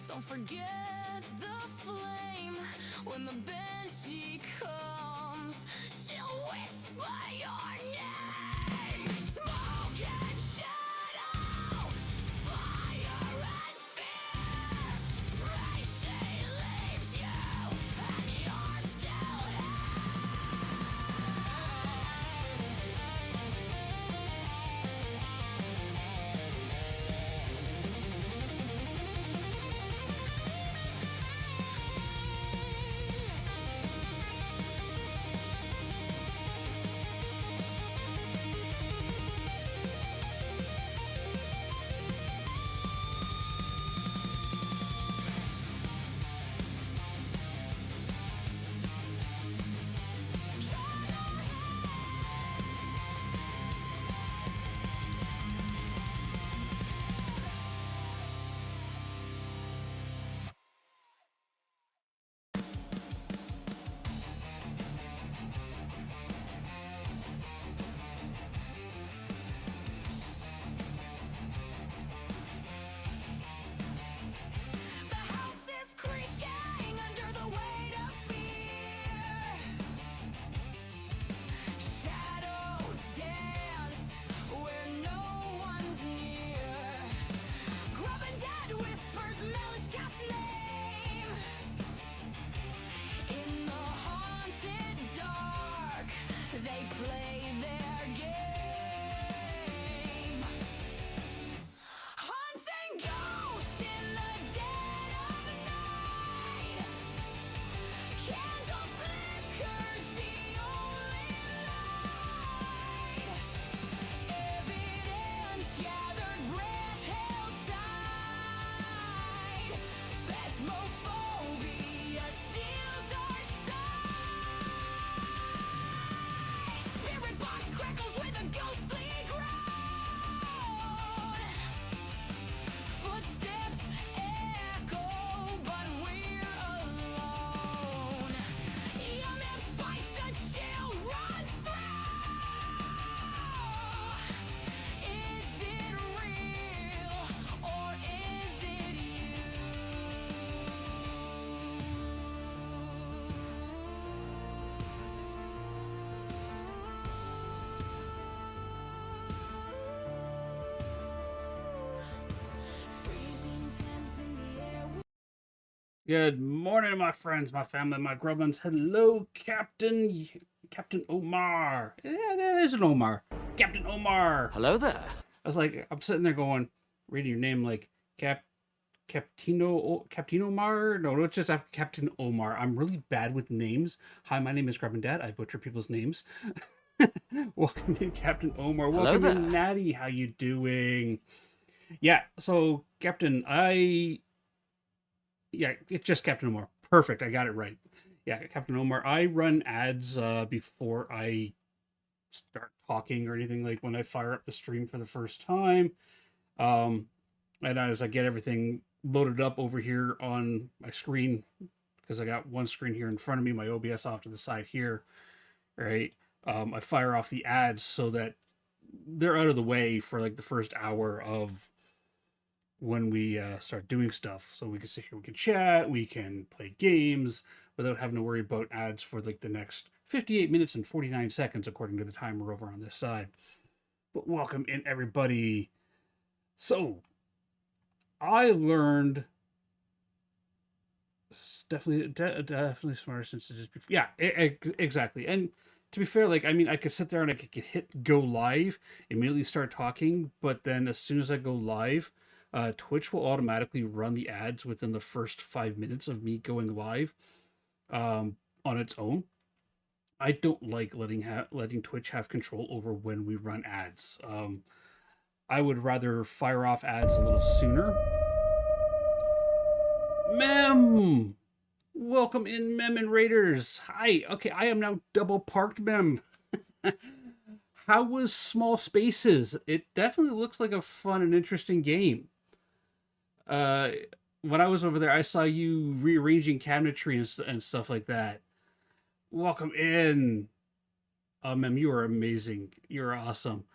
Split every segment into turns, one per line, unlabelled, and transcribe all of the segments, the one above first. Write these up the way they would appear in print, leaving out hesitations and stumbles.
Don't forget the flame. When the banshee comes, she'll whisper your name. Smoke and shadow, fire and fear. Pray she leaves you and you're still
Good morning, my friends, my family, my grubbins. Hello, Captain Omar. Yeah, that is an Omar. Captain Omar.
Hello there.
I was like, I'm sitting there going, reading your name like Captain Omar. No, it's just Captain Omar. I'm really bad with names. Hi, my name is Grubbin Dad. I butcher people's names. Welcome in, Captain Omar.
Hello
Welcome
there.
in, Natty. How you doing? Yeah. So, Captain, it's just Captain Omar. Perfect. I got it right. Yeah, Captain Omar. I run ads before I start talking or anything. Like when I fire up the stream for the first time, um, and as I get everything loaded up over here on my screen, because I got one screen here in front of me, my OBS off to the side here, right? I fire off the ads so that they're out of the way for like the first hour of when we start doing stuff. So we can sit here, we can chat, we can play games without having to worry about ads for like the next 58 minutes and 49 seconds, according to the timer over on this side. But welcome in, everybody. So I learned definitely smarter since it just before. Yeah, exactly. And to be fair, like I mean, I could sit there and I could hit go live, immediately start talking, but then as soon as I go live, Twitch will automatically run the ads within the first 5 minutes of me going live, on its own. I don't like letting Twitch have control over when we run ads. I would rather fire off ads a little sooner. Mem, welcome in, Mem and Raiders. Hi. Okay, I am now double parked, Mem. How was Small Spaces? It definitely looks like a fun and interesting game. Uh, when I was over there, I saw you rearranging cabinetry and stuff like that. Welcome in. Mem, you are amazing. You're awesome.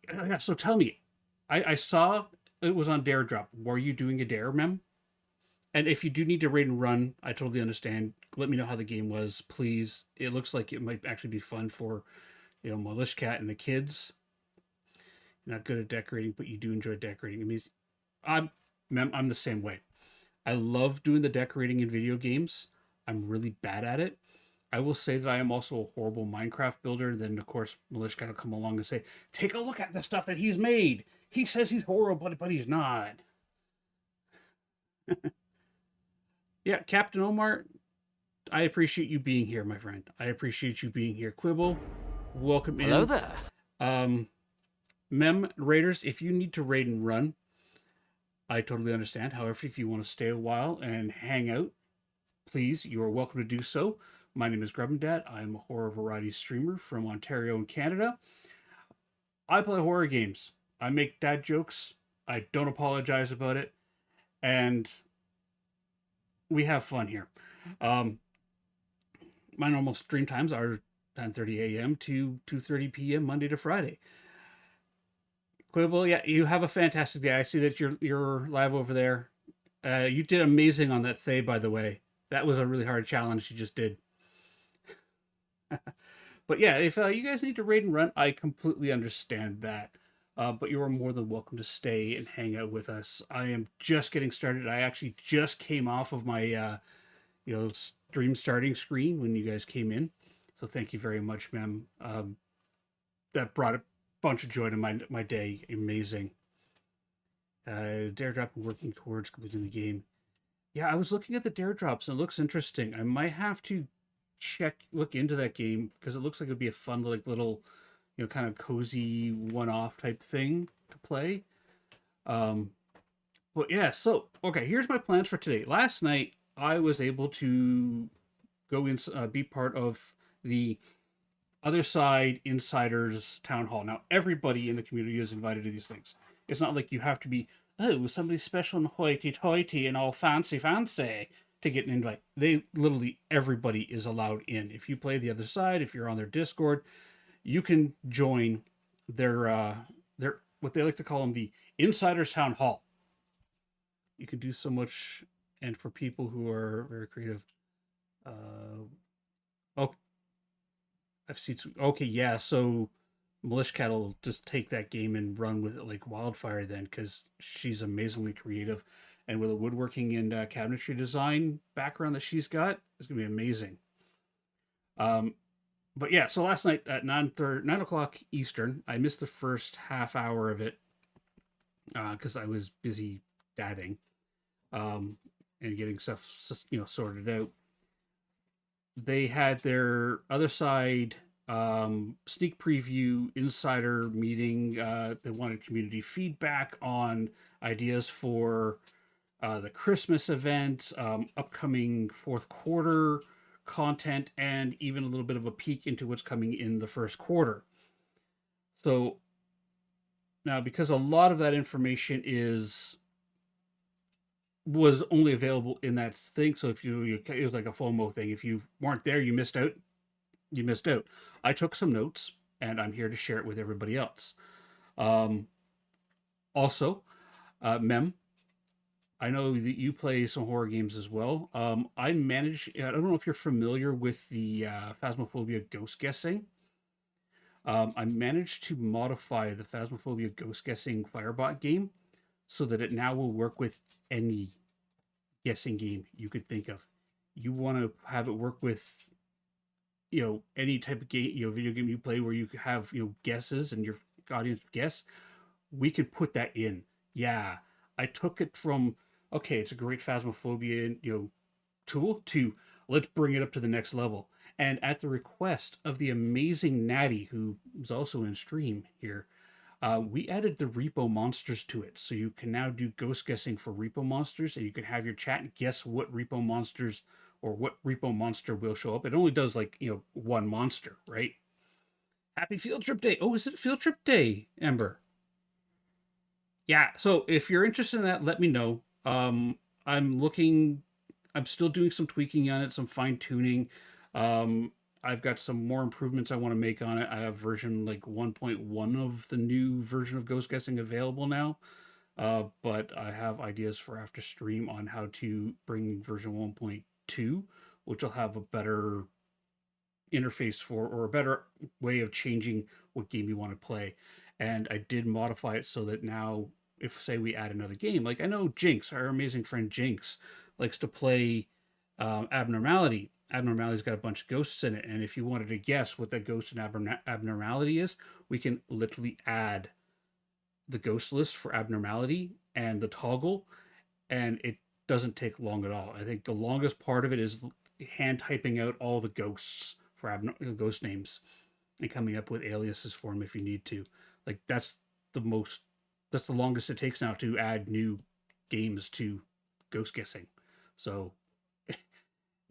Yeah, so tell me, I saw it was on Dare Drop. Were you doing a dare, Mem? And if you do need to raid and run, I totally understand. Let me know how the game was, please. It looks like it might actually be fun for, Militia Cat and the kids. You're not good at decorating, but you do enjoy decorating. I mean, I'm, I'm the same way. I love doing the decorating in video games. I'm really bad at it. I will say that I am also a horrible Minecraft builder. Then, of course, Militia Cat will come along and say, "Take a look at the stuff that he's made. He says he's horrible, but he's not." Yeah, Captain Omar, I appreciate you being here, my friend. I appreciate you being here. Quibble, welcome
Hello
in.
there.
Um, Mem Raiders, if you need to raid and run, I totally understand. However, if you want to stay a while and hang out, please, you are welcome to do so. My name is Grubbin Dad. I'm a horror variety streamer from Ontario and Canada. I play horror games. I make dad jokes. I don't apologize about it. And we have fun here. Um, my normal stream times are 10:30 a.m. to 2:30 p.m. Monday to Friday. Quibble, yeah, you have a fantastic day. I see that you're live over there. You did amazing on that Thay, by the way. That was a really hard challenge you just did. But yeah, if you guys need to raid and run, I completely understand that. But you are more than welcome to stay and hang out with us. I am just getting started. I actually just came off of my stream starting screen when you guys came in. So thank you very much, ma'am. That brought a bunch of joy to my day. Amazing. Dare drop and working towards completing the game. Yeah, I was looking at the dare drops and it looks interesting. I might have to look into that game because it looks like it'd be a fun like little, kind of cozy one-off type thing to play. Um, but yeah, so okay, here's my plans for today. Last night I was able to go in, be part of the other side insiders town hall. Now everybody in the community is invited to these things. It's not like you have to be somebody special and hoity-toity and all fancy to get an invite. They literally everybody is allowed in. If you play the other side, if you're on their Discord, you can join their what they like to call them the insiders town hall. You can do so much, and for people who are very creative. Oh, I've seen. Okay, yeah. So Militia Cat will just take that game and run with it like wildfire then, because she's amazingly creative, and with a woodworking and cabinetry design background that she's got, it's gonna be amazing. Um, but yeah, so last night at 9 o'clock Eastern, I missed the first half hour of it because I was busy dadding um, and getting stuff sorted out. They had their other side sneak preview insider meeting. They wanted community feedback on ideas for the Christmas event, upcoming fourth quarter content, and even a little bit of a peek into what's coming in the first quarter. So now, because a lot of that information was only available in that thing, so if it was like a FOMO thing. If you weren't there, you missed out. You missed out. I took some notes, and I'm here to share it with everybody else. Um, Also, Mem, I know that you play some horror games as well. I don't know if you're familiar with the Phasmophobia ghost guessing. I managed to modify the Phasmophobia ghost guessing Firebot game so that it now will work with any guessing game you could think of. You want to have it work with any type of game, video game you play where you have guesses and your audience guess. We could put that in. Yeah, I took it from okay, it's a great Phasmophobia tool to let's bring it up to the next level. And at the request of the amazing Natty, who is also in stream here, we added the repo monsters to it. So you can now do ghost guessing for repo monsters, and you can have your chat guess what repo monsters or what repo monster will show up. It only does one monster, right? Happy field trip day. Oh, is it field trip day, Ember? Yeah. So if you're interested in that, let me know. I'm looking I'm still doing some tweaking on it, some fine tuning. I've got some more improvements I want to make on it. I have version like 1.1 of the new version of Ghost Guessing available now. But I have ideas for after stream on how to bring version 1.2, which will have a better interface for or a better way of changing what game you want to play. And I did modify it so that now, if say we add another game, like I know Jinx, our amazing friend Jinx, likes to play Abnormality. Abnormality's got a bunch of ghosts in it, and if you wanted to guess what that ghost and Abnormality is, we can literally add the ghost list for Abnormality and the toggle, and it doesn't take long at all. I think the longest part of it is hand typing out all the ghosts for ghost names and coming up with aliases for them if you need to. Like the most that's the longest it takes now to add new games to ghost guessing. So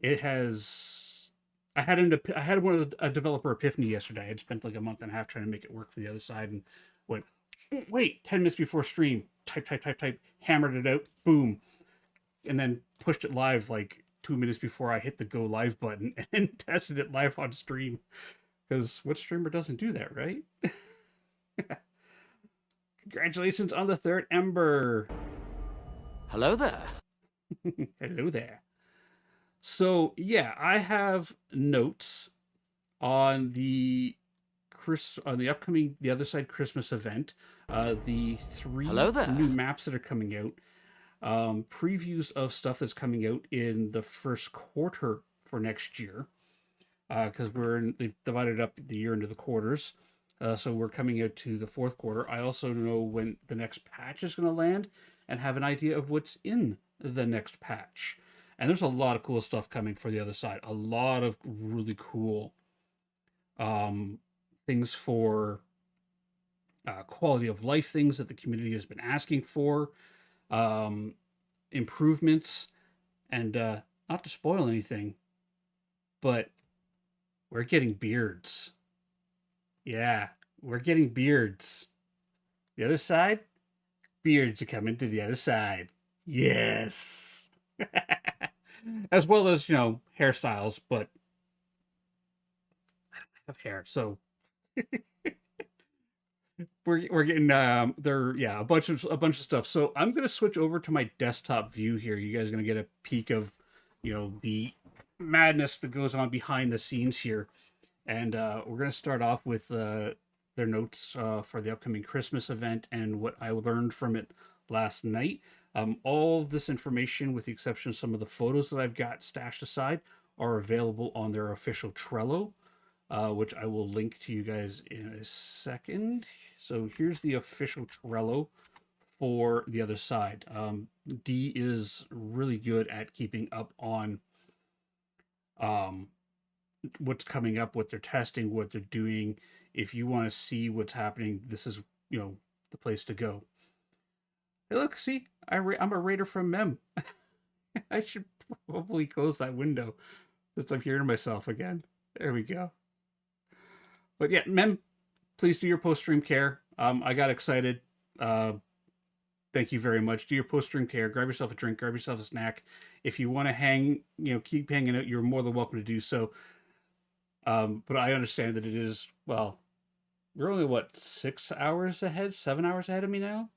it has. I had a developer epiphany yesterday. I had spent like a month and a half trying to make it work for the other side, and went, wait, 10 minutes before stream, type, hammered it out, boom, and then pushed it live like 2 minutes before I hit the go live button and tested it live on stream. Because what streamer doesn't do that, right? Congratulations on the third Ember.
Hello there.
Hello there. So yeah, I have notes on the upcoming The Other Side Christmas event. The three new maps that are coming out. Previews of stuff that's coming out in the first quarter for next year. Because they've divided up the year into the quarters. So we're coming out to the fourth quarter. I also know when the next patch is going to land and have an idea of what's in the next patch. And there's a lot of cool stuff coming for the other side. A lot of really cool things for quality of life things that the community has been asking for. Improvements. And not to spoil anything, but we're getting beards. Yeah, we're getting beards. The other side, beards are coming to the other side. Yes. As well as, hairstyles, but I don't have hair, so we're getting a bunch of stuff. So I'm gonna switch over to my desktop view here. You guys are gonna get a peek of, the madness that goes on behind the scenes here. And we're going to start off with their notes for the upcoming Christmas event and what I learned from it last night. All of this information, with the exception of some of the photos that I've got stashed aside, are available on their official Trello, which I will link to you guys in a second. So here's the official Trello for the other side. D is really good at keeping up on um, what's coming up, what they're testing, what they're doing. If you want to see what's happening, this is, the place to go. Hey, look, see, I'm a raider from Mem. I should probably close that window since I'm hearing myself again. There we go. But yeah, Mem, please do your post-stream care. I got excited. Thank you very much. Do your post-stream care. Grab yourself a drink. Grab yourself a snack. If you want to hang, keep hanging out, you're more than welcome to do so. But I understand that it is, well, you're only, 6 hours ahead, 7 hours ahead of me now?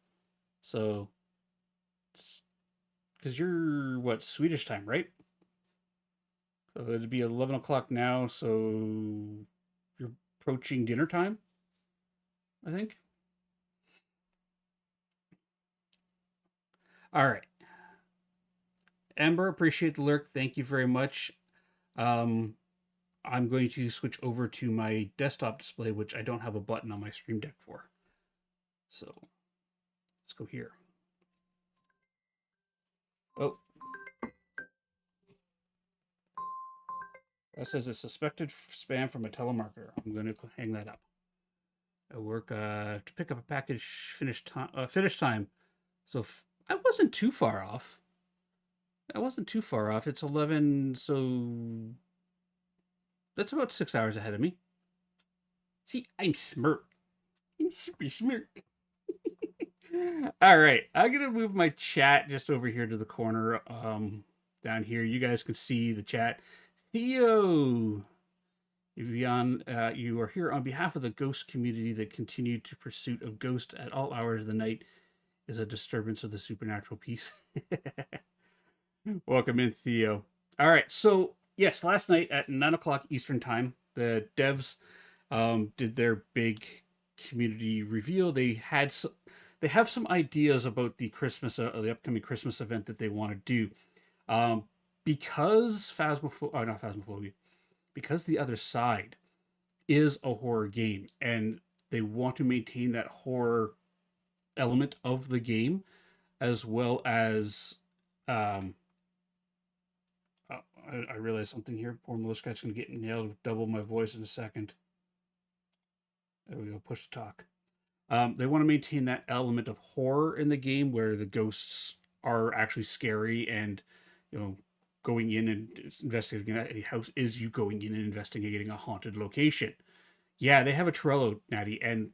So, because you're, Swedish time, right? So it'd be 11 o'clock now, so you're approaching dinner time, I think. All right. Amber, appreciate the lurk. Thank you very much. I'm going to switch over to my desktop display, which I don't have a button on my Stream Deck for. So let's go here. Oh. That says a suspected spam from a telemarketer. I'm going to hang that up. I work to pick up a package finish time. So I wasn't too far off. It's 11, so that's about 6 hours ahead of me. See, I'm smart. I'm super smart. All right, I'm gonna move my chat just over here to the corner. Down here, you guys can see the chat. Theo, you are here on behalf of the ghost community. That continued to pursuit of ghost at all hours of the night is a disturbance of the supernatural peace. Welcome in, Theo. All right, so yes, last night at 9 o'clock Eastern time, the devs did their big community reveal. They have some ideas about the upcoming Christmas event that they want to do. Because because the other side is a horror game, and they want to maintain that horror element of the game, as well as I realized something here. Poor Melissa going to get nailed with double my voice in a second. There we go. Push to talk. They want to maintain that element of horror in the game, where the ghosts are actually scary, and going in and investigating a house is you going in and investigating a haunted location. Yeah, they have a Trello, Natty, and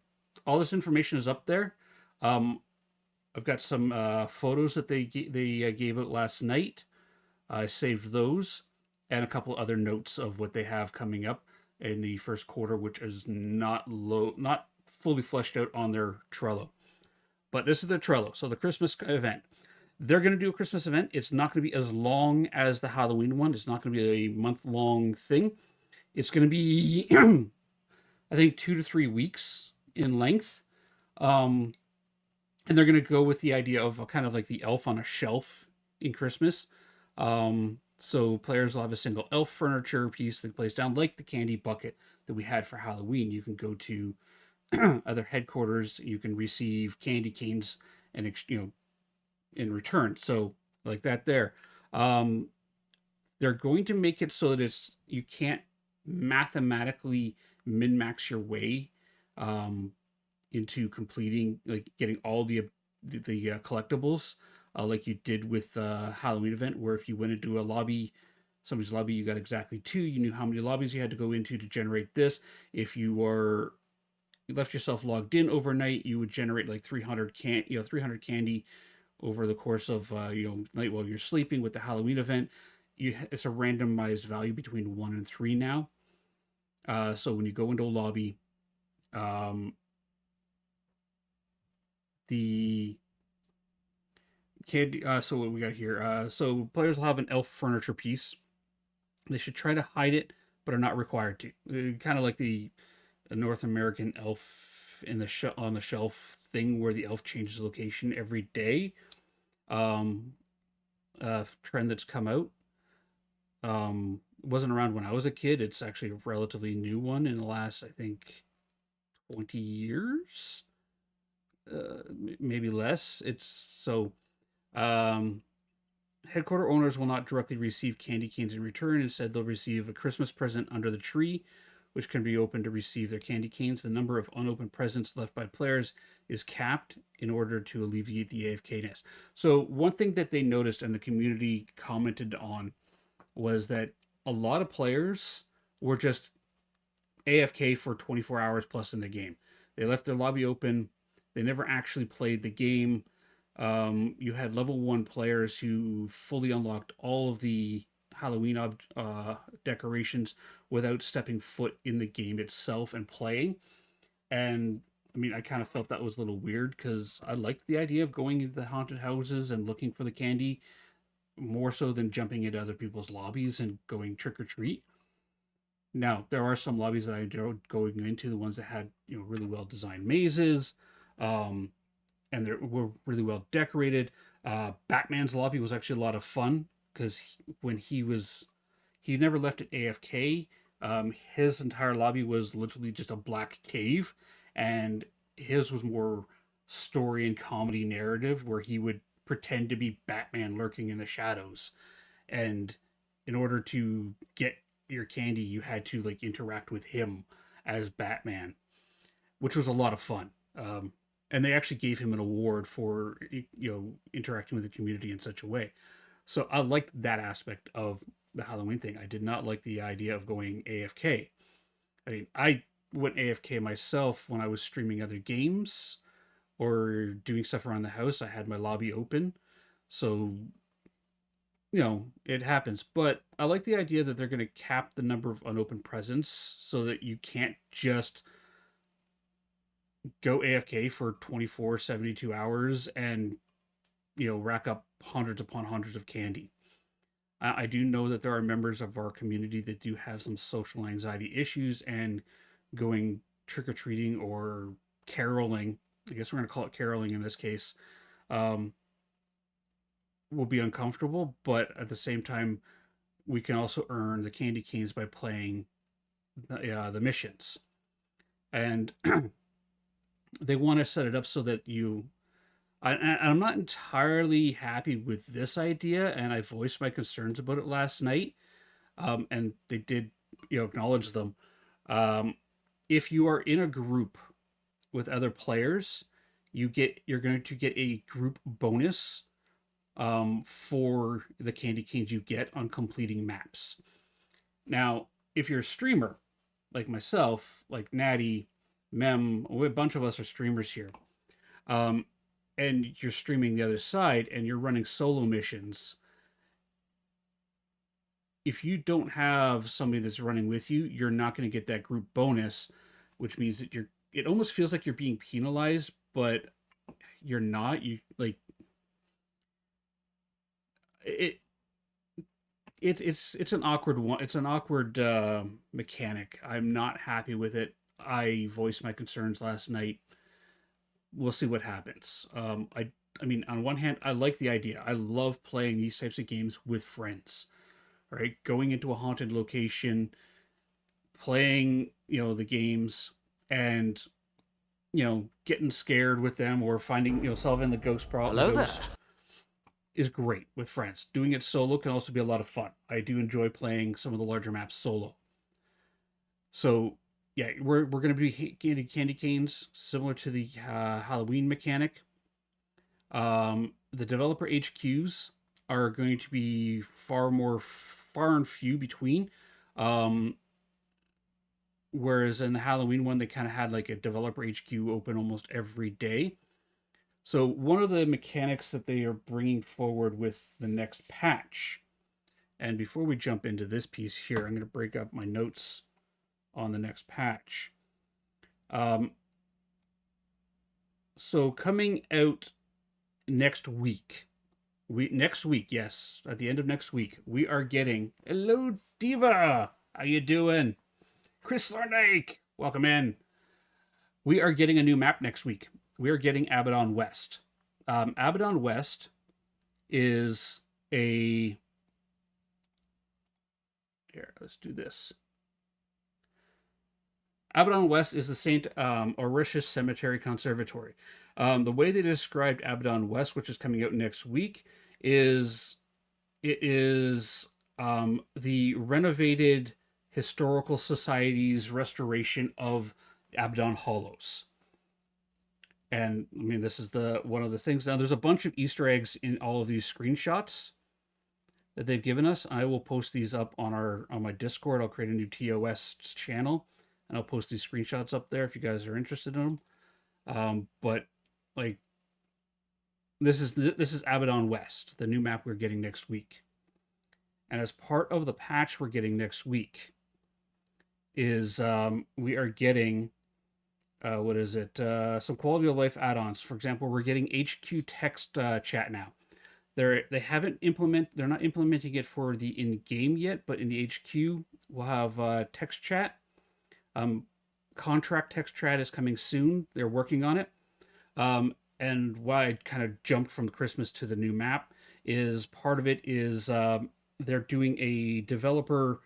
all this information is up there. I've got some photos that they gave out last night. I saved those, and a couple other notes of what they have coming up in the first quarter, which is not fully fleshed out on their Trello. But this is the Trello. So the Christmas event. They're going to do a Christmas event. It's not going to be as long as the Halloween one. It's not going to be a month-long thing. It's going to be, I think, 2 to 3 weeks in length. And they're going to go with the idea of kind of like the elf on a shelf in Christmas. So players will have a single elf furniture piece that plays down, like the candy bucket that we had for Halloween. You can go to other headquarters. You can receive candy canes and in return. So like that there. They're going to make it so that you can't mathematically min-max your way into completing, like getting all the collectibles, like you did with Halloween event, where if you went into somebody's lobby, you got exactly 2. You knew how many lobbies you had to go into to generate this. If you left yourself logged in overnight, you would generate like 300 candy over the course of night while you're sleeping. With the Halloween event, it's a randomized value between 1 and 3 now. So when you go into a lobby, the candy. So what we got here? So players will have an elf furniture piece. They should try to hide it, but are not required to. Kind of like the North American elf on the shelf thing, where the elf changes location every day. um, trend that's come out. It wasn't around when I was a kid. It's actually a relatively new one in the last, I think, 20 years, maybe less. It's so um, headquarter owners will not directly receive candy canes in return. Instead, they'll receive a Christmas present under the tree, which can be opened to receive their candy canes. The number of unopened presents left by players is capped in order to alleviate the AFK-ness. So one thing that they noticed and the community commented on was that a lot of players were just AFK for 24 hours plus in the game. They left their lobby open. They never actually played the game. You had level 1 players who fully unlocked all of the Halloween decorations without stepping foot in the game itself and playing. And I mean, I kind of felt that was a little weird because I liked the idea of going into the haunted houses and looking for the candy more so than jumping into other people's lobbies and going trick or treat. Now, there are some lobbies that I enjoyed going into, the ones that had, really well designed mazes, um, and they were really well decorated. Batman's lobby was actually a lot of fun because when he never left it AFK. His entire lobby was literally just a black cave, and his was more story and comedy narrative where he would pretend to be Batman lurking in the shadows. And in order to get your candy, you had to like interact with him as Batman, which was a lot of fun. And they actually gave him an award for interacting with the community in such a way. So I liked that aspect of the Halloween thing. I did not like the idea of going AFK. I mean, I went AFK myself when I was streaming other games or doing stuff around the house. I had my lobby open. So, it happens. But I like the idea that they're going to cap the number of unopened presents so that you can't just go AFK for 24, 72 hours and, rack up hundreds upon hundreds of candy. I do know that there are members of our community that do have some social anxiety issues, and going trick or treating or caroling, I guess we're going to call it caroling in this case, um, will be uncomfortable. But at the same time, we can also earn the candy canes by playing the missions. And they want to set it up so that I'm not entirely happy with this idea, and I voiced my concerns about it last night, and they did, acknowledge them. Um, if you are in a group with other players, you're going to get a group bonus for the candy canes you get on completing maps. Now, if you're a streamer like myself, like Natty, Mem, a bunch of us are streamers here. And you're streaming the other side and you're running solo missions, if you don't have somebody that's running with you, you're not going to get that group bonus, which means that it almost feels like you're being penalized, but you're not. You like it it's an awkward one. It's an awkward mechanic. I'm not happy with it. I voiced my concerns last night. We'll see what happens. I mean, on one hand, I like the idea. I love playing these types of games with friends. Right, going into a haunted location, playing the games, and getting scared with them or finding solving the ghost problem.
Hello there.
Is great with friends. Doing it solo can also be a lot of fun. I do enjoy playing some of the larger maps solo. So yeah, we're going to be candy canes similar to the Halloween mechanic. The developer HQs are going to be far and few between. Whereas in the Halloween one, they kind of had like a developer HQ open almost every day. So one of the mechanics that they are bringing forward with the next patch, and before we jump into this piece here, I'm going to break up my notes on the next patch. So coming out next week, yes, at the end of next week, we are getting, hello Diva, how you doing? Chris Thorndike, welcome in. We are getting a new map next week. We are getting Abaddon West. Abaddon West is a... Here, let's do this. Abaddon West is the St. Auritius Cemetery Conservatory. The way they described Abaddon West, which is coming out next week, is it is the renovated historical society's restoration of Abaddon Hollows. And I mean, this is the one of the things. Now, there's a bunch of Easter eggs in all of these screenshots that they've given us. I will post these up on my Discord. I'll create a new TOS channel, and I'll post these screenshots up there if you guys are interested in them. But like, this is Abaddon West, the new map we're getting next week. And as part of the patch we're getting next week is we are getting what is it? Some quality of life add-ons. For example, we're getting HQ text chat now. They're not implementing it for the in-game yet, but in the HQ we'll have text chat. Contract text chat is coming soon. They're working on it. And why I kind of jumped from Christmas to the new map is part of it is they're doing a developer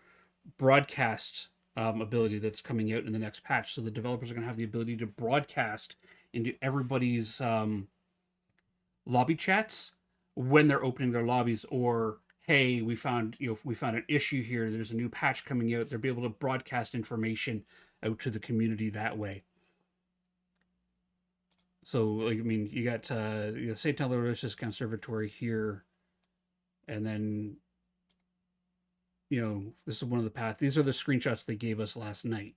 broadcast ability that's coming out in the next patch. So the developers are going to have the ability to broadcast into everybody's lobby chats when they're opening their lobbies, or hey, we found an issue here. There's a new patch coming out. They'll be able to broadcast information out to the community that way. So, like, I mean, you got St. Aloysius Conservatory here, and then, this is one of the paths. These are the screenshots they gave us last night.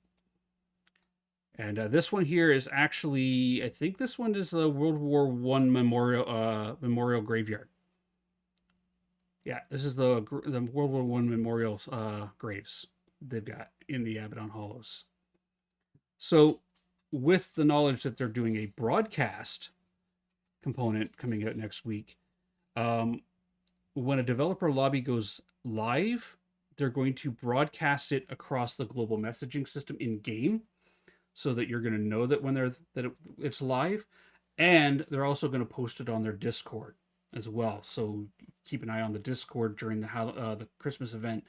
And this one here is actually, I think this one is the World War I memorial graveyard. Yeah, this is the World War I memorial graves they've got in the Abaddon Hollows. So, with the knowledge that they're doing a broadcast component coming out next week, when a developer lobby goes live, they're going to broadcast it across the global messaging system in game, so that you're going to know that when it's live, and they're also going to post it on their Discord as well. So keep an eye on the Discord during the Christmas event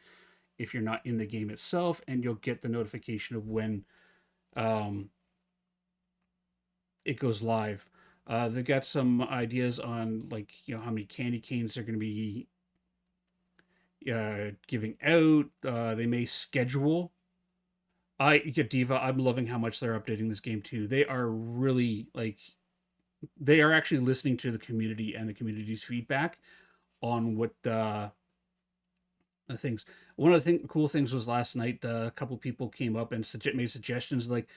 if you're not in the game itself, and you'll get the notification of when it goes live. They've got some ideas on how many candy canes they're going to be giving out. They may schedule. Diva, I'm loving how much they're updating this game too. They are really they are actually listening to the community and the community's feedback on what the things. One of the cool things was last night, a couple people came up and made suggestions like,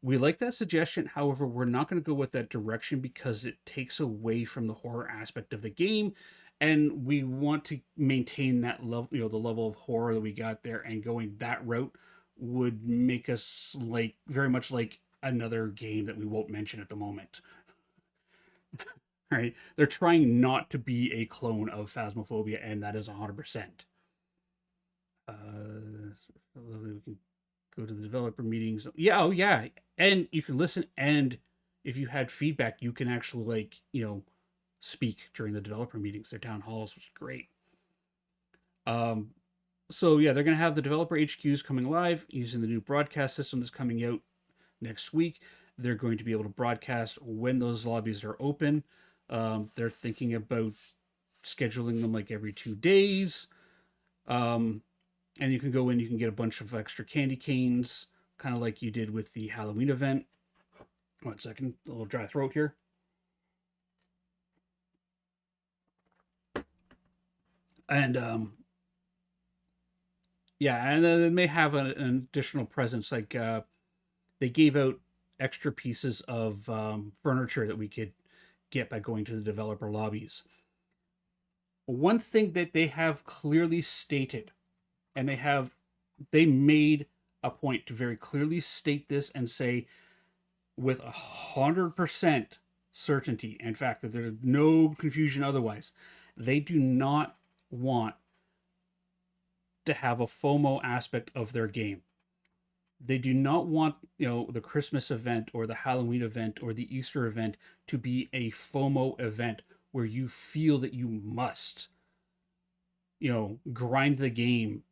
we like that suggestion. However, we're not going to go with that direction because it takes away from the horror aspect of the game. And we want to maintain that level, the level of horror that we got there, and going that route would make us very much like another game that we won't mention at the moment. Right? They're trying not to be a clone of Phasmophobia, and that is 100%. We can go to the developer meetings. Yeah, oh yeah. And you can listen, and if you had feedback, you can actually speak during the developer meetings, their town halls, which is great. So yeah, they're going to have the developer HQs coming live using the new broadcast system that's coming out next week. They're going to be able to broadcast when those lobbies are open. They're thinking about scheduling them every 2 days. And you can go in, you can get a bunch of extra candy canes, kind of like you did with the Halloween event. 1 second, a little dry throat here. And yeah, and then they may have an additional presence, they gave out extra pieces of furniture that we could get by going to the developer lobbies. One thing that they have clearly stated, and they made a point to very clearly state this and say with 100% certainty, in fact, that there's no confusion otherwise, they do not want to have a FOMO aspect of their game. They do not want, the Christmas event or the Halloween event or the Easter event to be a FOMO event where you feel that you must, grind the game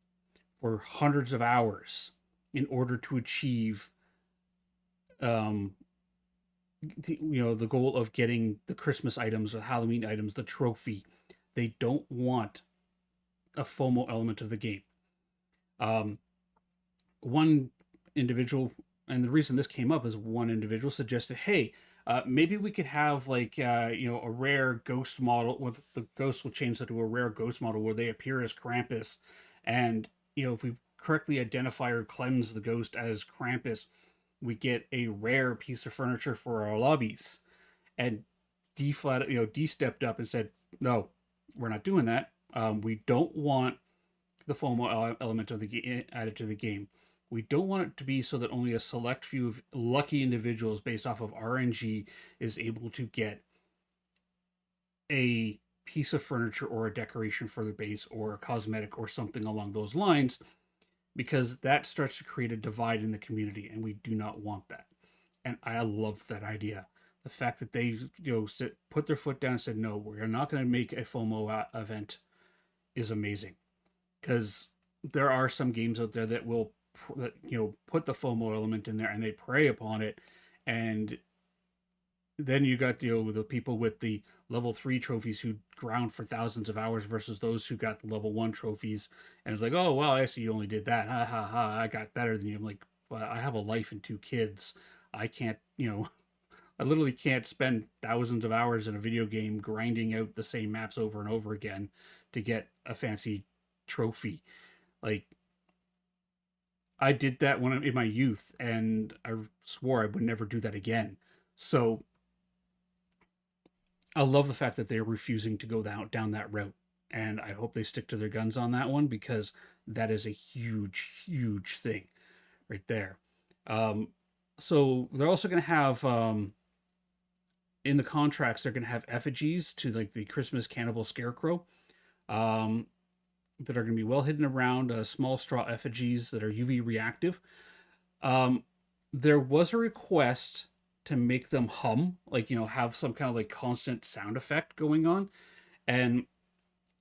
for hundreds of hours in order to achieve um the goal of getting the Christmas items or Halloween items, the trophy. They don't want a FOMO element of the game. One individual, and the reason this came up is one individual suggested, hey, maybe we could have a rare ghost model with the ghost will change that to a rare ghost model where they appear as Krampus, and if we correctly identify or cleanse the ghost as Krampus, we get a rare piece of furniture for our lobbies. And D stepped up and said, no, we're not doing that. We don't want the FOMO element of the added to the game. We don't want it to be so that only a select few of lucky individuals based off of RNG is able to get a piece of furniture or a decoration for their base or a cosmetic or something along those lines, because that starts to create a divide in the community, and we do not want that. And I love that idea. The fact that they put their foot down and said, no, we're not going to make a FOMO event is amazing. Because there are some games out there that will put the FOMO element in there and they prey upon it, and then you got the people with the level 3 trophies who ground for thousands of hours versus those who got the level 1 trophies, and it's like, oh well, I see you only did that, ha ha ha, I got better than you. I'm like, but I have a life and 2 kids. I can't, I literally can't spend thousands of hours in a video game grinding out the same maps over and over again to get a fancy trophy. Like, I did that when in my youth, and I swore I would never do that again. So I love the fact that they're refusing to go down that route, and I hope they stick to their guns on that one, because that is a huge, huge thing right there. So they're also going to have in the contracts, they're going to have effigies to like the Christmas cannibal scarecrow. That are going to be well hidden around small straw effigies that are UV reactive. There was a request to make them hum, like, have some kind of like constant sound effect going on. And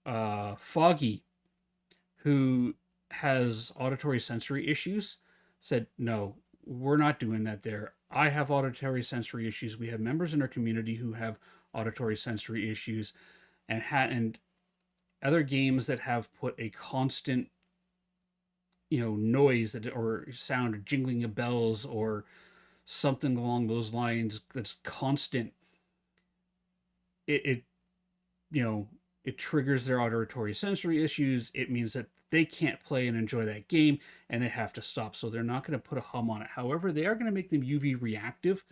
Foggy, who has auditory sensory issues, said, no, we're not doing that there. I have auditory sensory issues. We have members in our community who have auditory sensory issues, and other games that have put a constant noise or sound or jingling of bells or something along those lines that's constant, it triggers their auditory sensory issues. It means that they can't play and enjoy that game, and they have to stop. So they're not going to put a hum on it. However, they are going to make them UV reactive.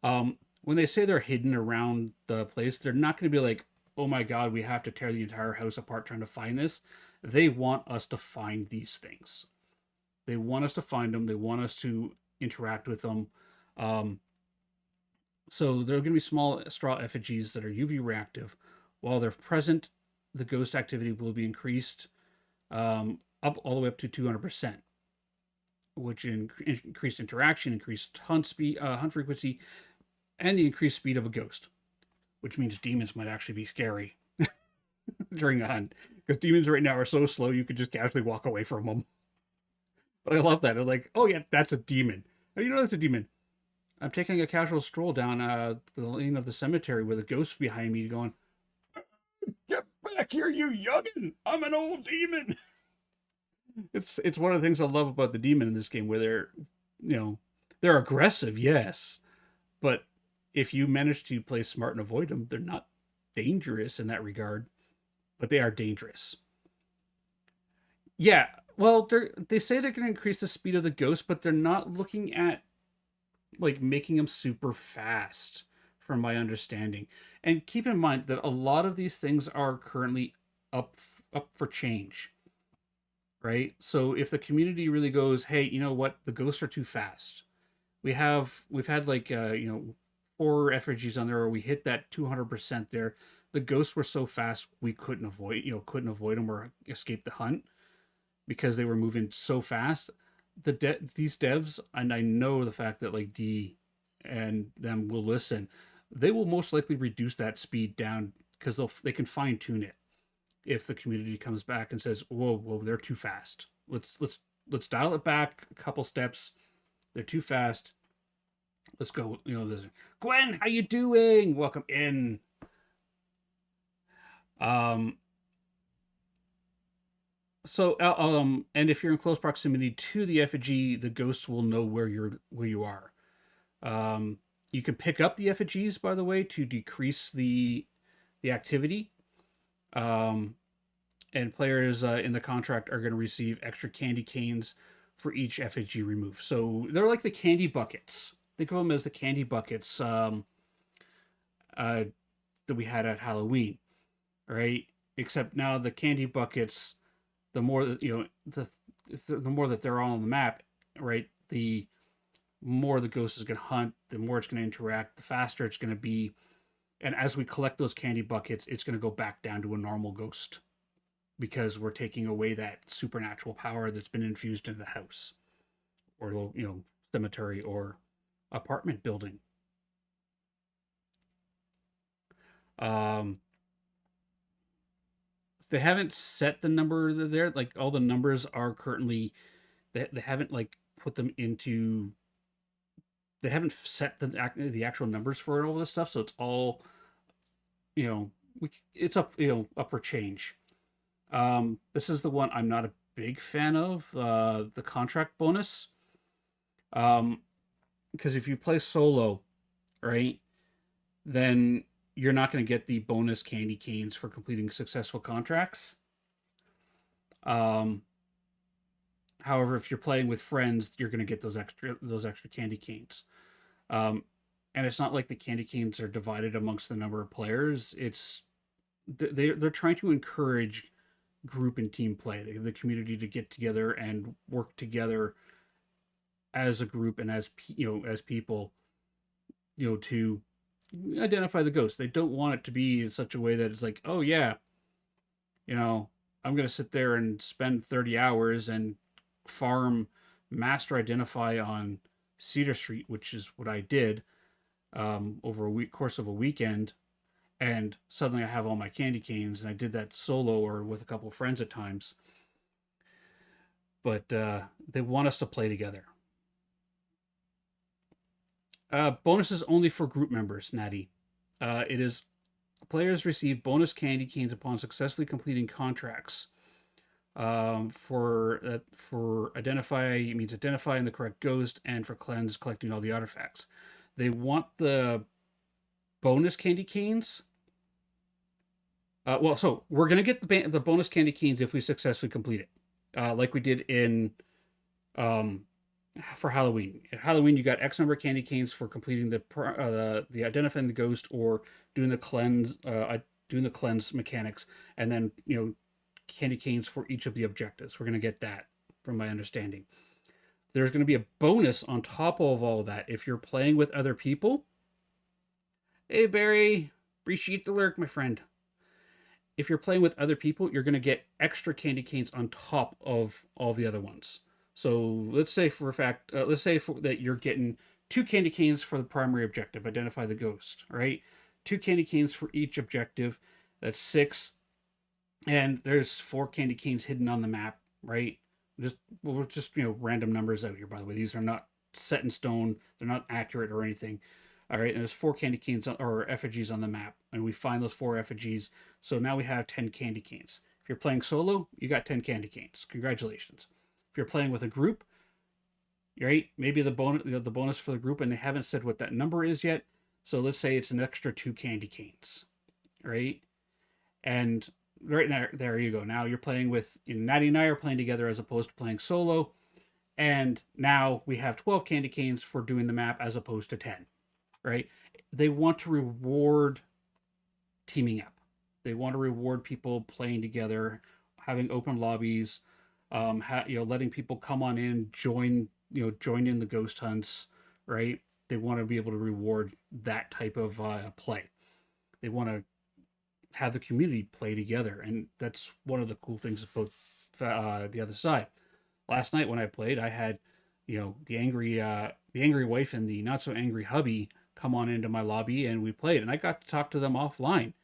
When they say they're hidden around the place, they're not going to be like, oh my god, we have to tear the entire house apart trying to find this. They want us to find these things. They want us to find them. They want us to interact with them. So there are going to be small straw effigies that are UV reactive. While they're present, the ghost activity will be increased up all the way up to 200%, which increased interaction, increased hunt speed, hunt frequency, and the increased speed of a ghost, which means demons might actually be scary during a hunt, because demons right now are so slow you could just casually walk away from them. But I love that. They're like, oh yeah, that's a demon. How do you know that's a demon? I'm taking a casual stroll down the lane of the cemetery with a ghost behind me going, get back here, you youngin'! I'm an old demon! It's one of the things I love about the demon in this game, where they're aggressive, yes, but if you manage to play smart and avoid them, they're not dangerous in that regard, but they are dangerous. Yeah, well, they say they're going to increase the speed of the ghost, but they're not looking at like making them super fast, from my understanding. And keep in mind that a lot of these things are currently up for change, right? So if the community really goes, hey, you know what, the ghosts are too fast. We've had like 4 effigies on there where we hit that 200% there. The ghosts were so fast we couldn't avoid them or escape the hunt because they were moving so fast. These devs, and I know the fact that like D and them will listen, they will most likely reduce that speed down because they can fine tune it if the community comes back and says, whoa, they're too fast. Let's dial it back a couple steps. They're too fast. Let's go. There's Gwen. How you doing? Welcome in. So, and if you're in close proximity to the effigy, the ghosts will know where you are. You can pick up the effigies, by the way, to decrease the activity. And players in the contract are going to receive extra candy canes for each effigy removed. So they're like the candy buckets. Think of them as the candy buckets that we had at Halloween, right? Except now the candy buckets, the more the more that they're all on the map, right? The more the ghost is going to hunt, the more it's going to interact, the faster it's going to be. And as we collect those candy buckets, it's going to go back down to a normal ghost because we're taking away that supernatural power that's been infused into the house or, cemetery or apartment building. They haven't set the number there. Like all the numbers are currently, they haven't like put them into, they haven't set the actual numbers for all this stuff. So it's all, it's up, up for change. This is the one I'm not a big fan of, the contract bonus. Because if you play solo, right, then you're not going to get the bonus candy canes for completing successful contracts. However, if you're playing with friends, you're going to get those extra candy canes. And it's not like the candy canes are divided amongst the number of players. It's they're trying to encourage group and team play, the community to get together and work together as a group and as people, to identify the ghost. They don't want it to be in such a way that it's like, oh yeah, I'm going to sit there and spend 30 hours and farm master identify on Cedar Street, which is what I did over course of a weekend, and suddenly I have all my candy canes, and I did that solo or with a couple of friends at times. But they want us to play together. Bonuses only for group members, Natty. It is players receive bonus candy canes upon successfully completing contracts. For identify, it means identifying the correct ghost, and for cleanse, collecting all the artifacts. They want the bonus candy canes. So we're gonna get the bonus candy canes if we successfully complete it, like we did in for Halloween. At Halloween, you got X number of candy canes for completing the identifying the ghost or doing the cleanse mechanics, and then candy canes for each of the objectives. We're going to get that, from my understanding. There's going to be a bonus on top of all that if you're playing with other people. Hey Barry, appreciate the lurk, my friend. If you're playing with other people, you're going to get extra candy canes on top of all the other ones. So let's say for a fact, that you're getting 2 candy canes for the primary objective, identify the ghost, right? 2 candy canes for each objective. That's 6. And there's 4 candy canes hidden on the map, right? We're just random numbers out here, by the way. These are not set in stone. They're not accurate or anything. All right, and there's 4 candy canes or effigies on the map, and we find those 4 effigies. So now we have 10 candy canes. If you're playing solo, you got 10 candy canes. Congratulations. If you're playing with a group, right? Maybe the bonus for the group, and they haven't said what that number is yet. So let's say it's an extra 2 candy canes, right? And right now, there you go. Now you're playing with Natty and I are playing together as opposed to playing solo, and now we have 12 candy canes for doing the map as opposed to 10, right? They want to reward teaming up. They want to reward people playing together, having open lobbies, letting people come on in, join in the ghost hunts, right? They want to be able to reward that type of play. They want to have the community play together, and that's one of the cool things about the other side. Last night when I played, I had the angry wife and the not so angry hubby come on into my lobby, and we played, and I got to talk to them offline.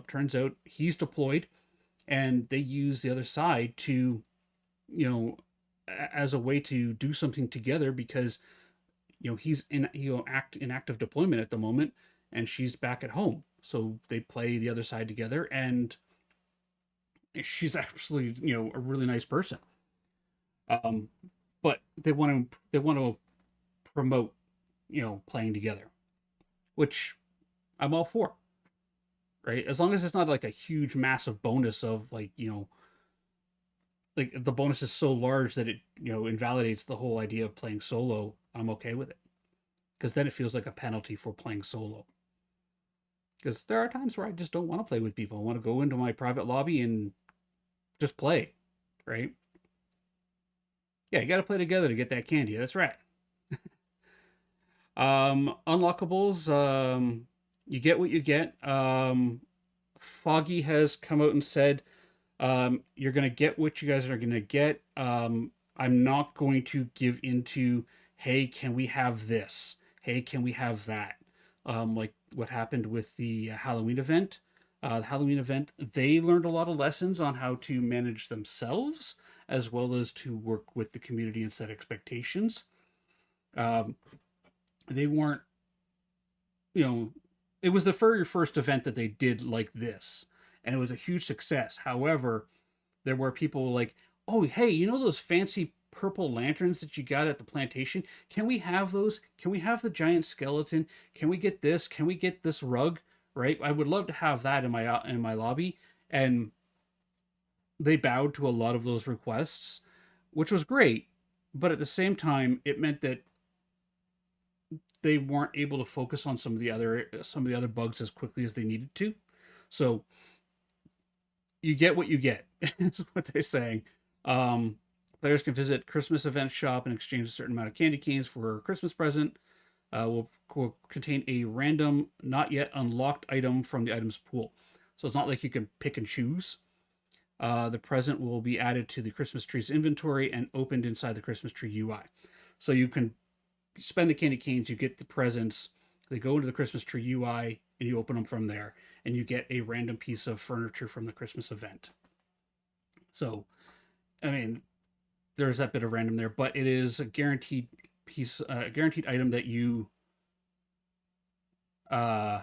Turns out he's deployed, and they use the other side to, you know, as a way to do something together because he's in active deployment at the moment, and she's back at home. So they play the other side together, and she's actually a really nice person. Um, but they want to promote playing together, which I'm all for. Right, as long as it's not like a huge massive bonus of like the bonus is so large that it invalidates the whole idea of playing solo. I'm okay with it because then it feels like a penalty for playing solo. Because there are times where I just don't want to play with people. I want to go into my private lobby and just play, right? Yeah, you got to play together to get that candy. That's right. Unlockables, you get what you get. Foggy has come out and said, you're going to get what you guys are going to get. I'm not going to give into, hey, can we have this? Hey, can we have that? Like what happened with the Halloween event. The Halloween event, they learned a lot of lessons on how to manage themselves as well as to work with the community and set expectations. Um, they weren't, you know, it was the very first event that they did like this, and it was a huge success. However, there were people like, oh, hey, those fancy purple lanterns that you got at the plantation? Can we have those? Can we have the giant skeleton? Can we get this? Can we get this rug? Right? I would love to have that in my lobby. And they bowed to a lot of those requests, which was great. But at the same time, it meant that they weren't able to focus on some of the other bugs as quickly as they needed to. So you get what you get. Is what they're saying. Um, Players can visit Christmas event shop and exchange a certain amount of candy canes for a Christmas present. Will contain a random, not yet unlocked item from the items pool. So it's not like you can pick and choose. The present will be added to the Christmas tree's inventory and opened inside the Christmas tree UI. So you can spend the candy canes, you get the presents, they go into the Christmas tree UI, and you open them from there, and you get a random piece of furniture from the Christmas event. So, I mean, there's that bit of random there, but it is a guaranteed piece, a guaranteed item that uh,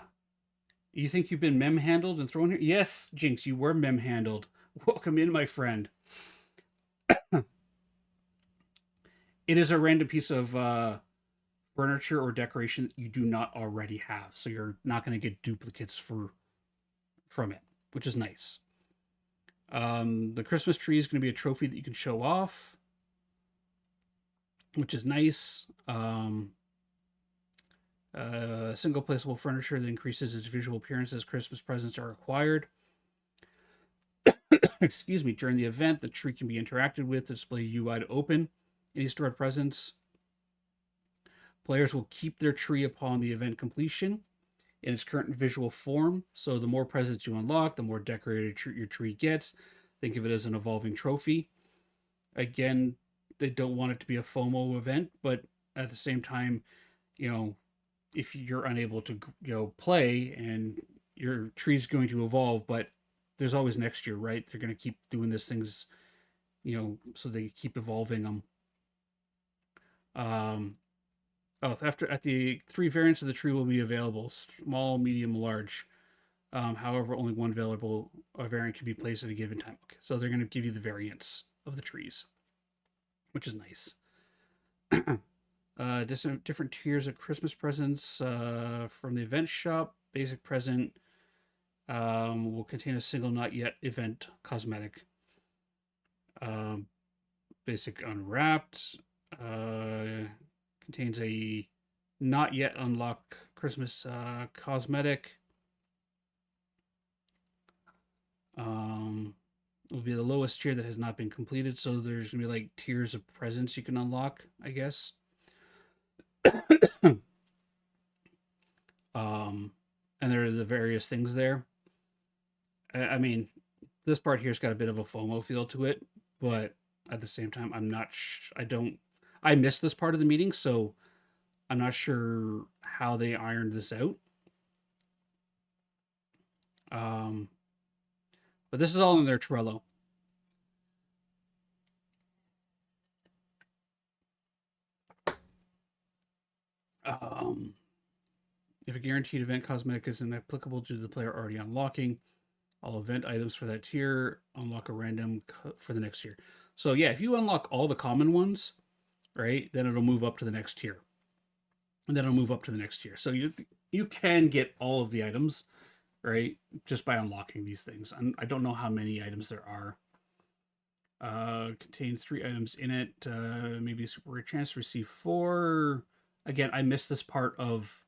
you think you've been mem handled and thrown here? Yes, Jinx, you were mem handled. Welcome in, my friend. It is a random piece of furniture or decoration that you do not already have, so you're not going to get duplicates from it, which is nice. The Christmas tree is going to be a trophy that you can show off, which is nice. Single placeable furniture that increases its visual appearance as Christmas presents are acquired. Excuse me. During the event, the tree can be interacted with to display UI to open any stored presents. Players will keep their tree upon the event completion in its current visual form. So the more presents you unlock, the more decorated your tree gets. Think of it as an evolving trophy. Again, they don't want it to be a FOMO event, but at the same time, if you're unable to play and your tree's going to evolve, but there's always next year, right? They're going to keep doing these things, so they keep evolving them. At the 3 variants of the tree will be available: small, medium, large. However, only one available variant can be placed at a given time. Okay, so they're going to give you the variants of the trees, which is nice. Different tiers of Christmas presents from the event shop. Basic present will contain a single not yet event cosmetic. Basic unwrapped contains a not yet unlocked Christmas cosmetic. Will be the lowest tier that has not been completed. So there's gonna be like tiers of presents you can unlock, I guess. And there are the various things there. I mean, this part here's got a bit of a FOMO feel to it, but at the same time, I'm not. I missed this part of the meeting, so I'm not sure how they ironed this out. But this is all in their Trello. If a guaranteed event cosmetic is inapplicable to the player already unlocking, all event items for that tier unlock a random for the next tier. So yeah, if you unlock all the common ones, right, then it'll move up to the next tier, and then it'll move up to the next tier. So you can get all of the items, right, just by unlocking these things. And I don't know how many items there are. Contains 3 items in it. Maybe a super rare chance to receive 4. Again, I missed this part of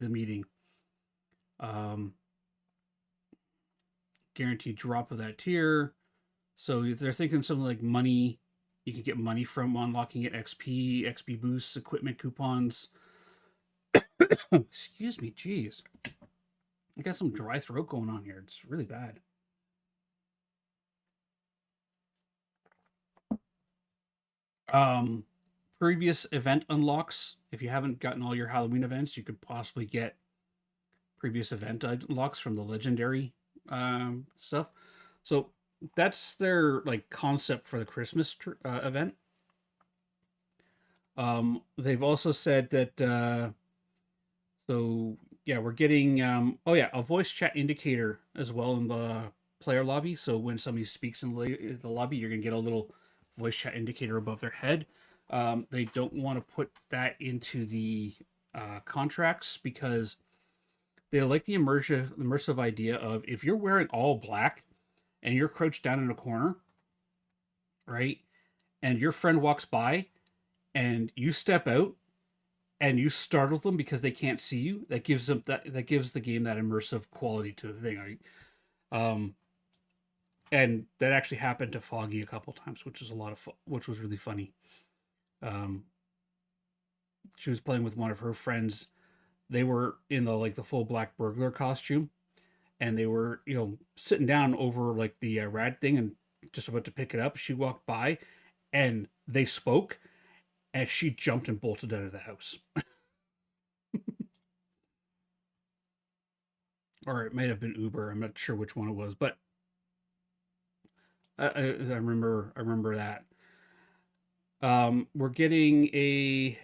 the meeting. Guaranteed drop of that tier. So if they're thinking something like money, you can get money from unlocking it, XP boosts, equipment coupons. Excuse me, jeez. I got some dry throat going on here. It's really bad. Previous event unlocks. If you haven't gotten all your Halloween events, you could possibly get previous event unlocks from the legendary stuff. So that's their like concept for the Christmas event. They've also said that so yeah, we're getting a voice chat indicator as well in the player lobby. So when somebody speaks in the lobby, you're gonna get a little voice chat indicator above their head. They don't want to put that into the contracts because they like the immersive idea of if you're wearing all black and you're crouched down in a corner, right? And your friend walks by and you step out and you startle them because they can't see you, that gives them that gives the game that immersive quality to the thing, right? And that actually happened to Foggy a couple times, which is which was really funny. She was playing with one of her friends. They were in the full black burglar costume, and they were sitting down over like the rad thing and just about to pick it up. She walked by, and they spoke, and she jumped and bolted out of the house. Or it might have been Uber. I'm not sure which one it was, but I remember that. We're getting a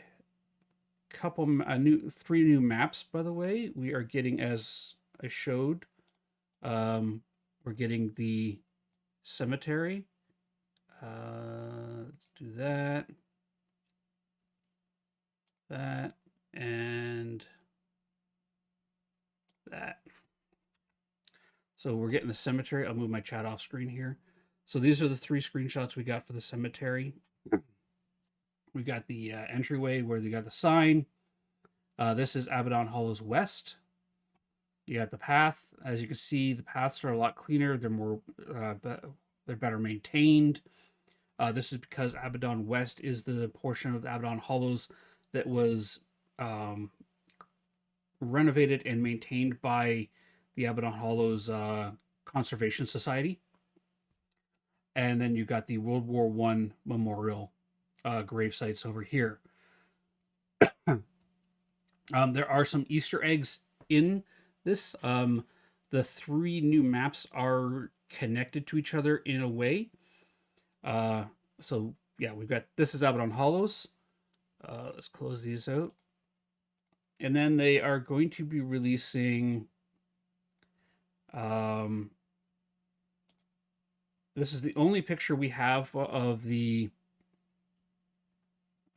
three new maps, by the way. We are getting, as I showed, we're getting the cemetery. Let's do that, and that. So we're getting the cemetery. I'll move my chat off screen here. So these are the 3 screenshots we got for the cemetery. We got the entryway where they got the sign. This is Abaddon Hollows West. You got the path. As you can see, the paths are a lot cleaner. They're more, they're better maintained. This is because Abaddon West is the portion of the Abaddon Hollows that was renovated and maintained by the Abaddon Hollows Conservation Society. And then you got the World War I memorial grave sites over here. There are some Easter eggs in this. The 3 new maps are connected to each other in a way. So yeah, we've got, this is Abaddon Hollows. Let's close these out. And then they are going to be releasing this is the only picture we have of the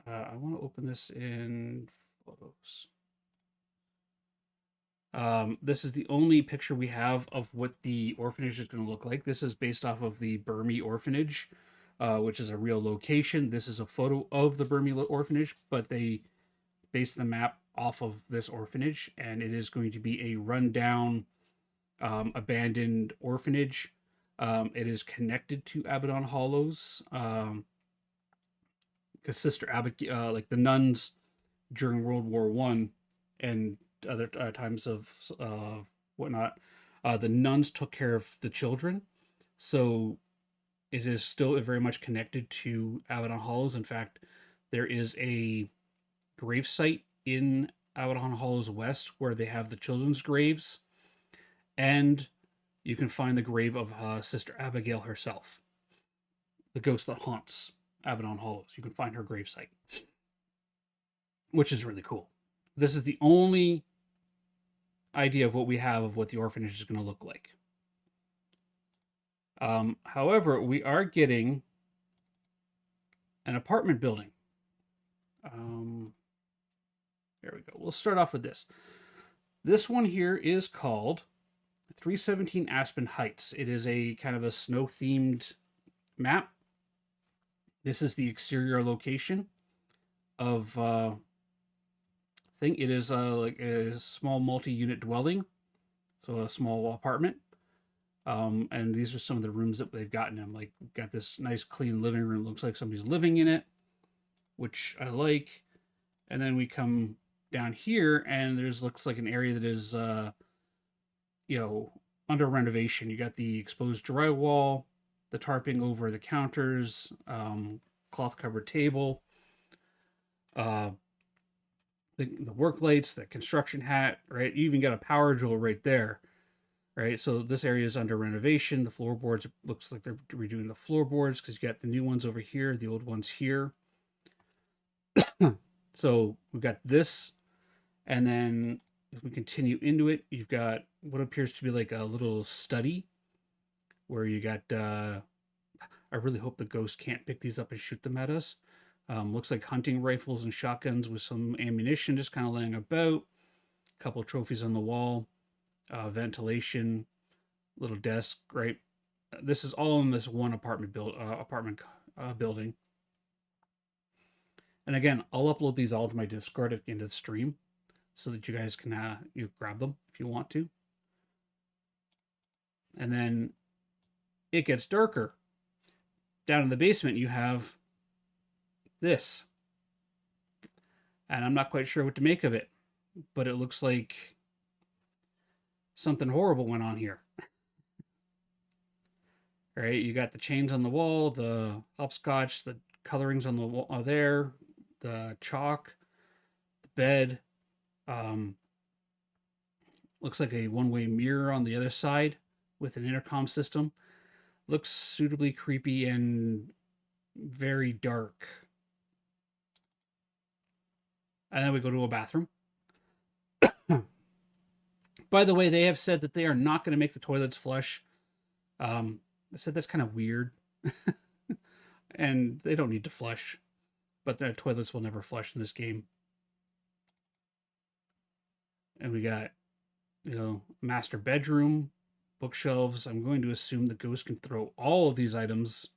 I want to open this in photos. This is the only picture we have of what the orphanage is going to look like. This is based off of the Burmese orphanage, which is a real location. This is a photo of the Burmese orphanage, but they based the map off of this orphanage, and it is going to be a rundown, abandoned orphanage. It is connected to Abaddon Hollows, because Sister Abigail, like the nuns during World War One and other times of whatnot, the nuns took care of the children, so it is still very much connected to Abaddon Hollows. In fact, there is a grave site in Abaddon Hollows West where they have the children's graves and you can find the grave of Sister Abigail herself, the ghost that haunts Abaddon Hollows. You can find her gravesite, which is really cool. This is the only idea of what we have of what the orphanage is going to look like. However, we are getting an apartment building. There we go. We'll start off with this. This one here is called 317 Aspen Heights. It is a kind of a snow-themed map. This is the exterior location of thing. It is like a small multi-unit dwelling, so a small apartment. And these are some of the rooms that they've gotten them. Like, we've got this nice clean living room. Looks like somebody's living in it, which I like. And then we come down here, and there's looks like an area that is, under renovation. You got the exposed drywall, the tarping over the counters, cloth covered table, the work lights, the construction hat, right? You even got a power drill right there, right? So this area is under renovation. The floorboards, looks like they're redoing the floorboards because you got the new ones over here, the old ones here. So we've got this, and then if we continue into it, you've got what appears to be like a little study where you got, I really hope the ghost can't pick these up and shoot them at us. Looks like hunting rifles and shotguns with some ammunition just kind of laying about. A couple of trophies on the wall. Ventilation. Little desk, right? This is all in this one apartment building. And again, I'll upload these all to my Discord at the end of the stream so that you guys can you grab them if you want to. And then it gets darker. Down in the basement, you have this. And I'm not quite sure what to make of it, but it looks like something horrible went on here. All right, you got the chains on the wall, the hopscotch, the colorings on the wall there, the chalk, the bed. Looks like a one-way mirror on the other side with an intercom system. Looks suitably creepy and very dark. And then we go to a bathroom. By the way, they have said that they are not going to make the toilets flush. I said that's kind of weird. And they don't need to flush. But the toilets will never flush in this game. And we got, master bedroom, bookshelves. I'm going to assume the ghost can throw all of these items,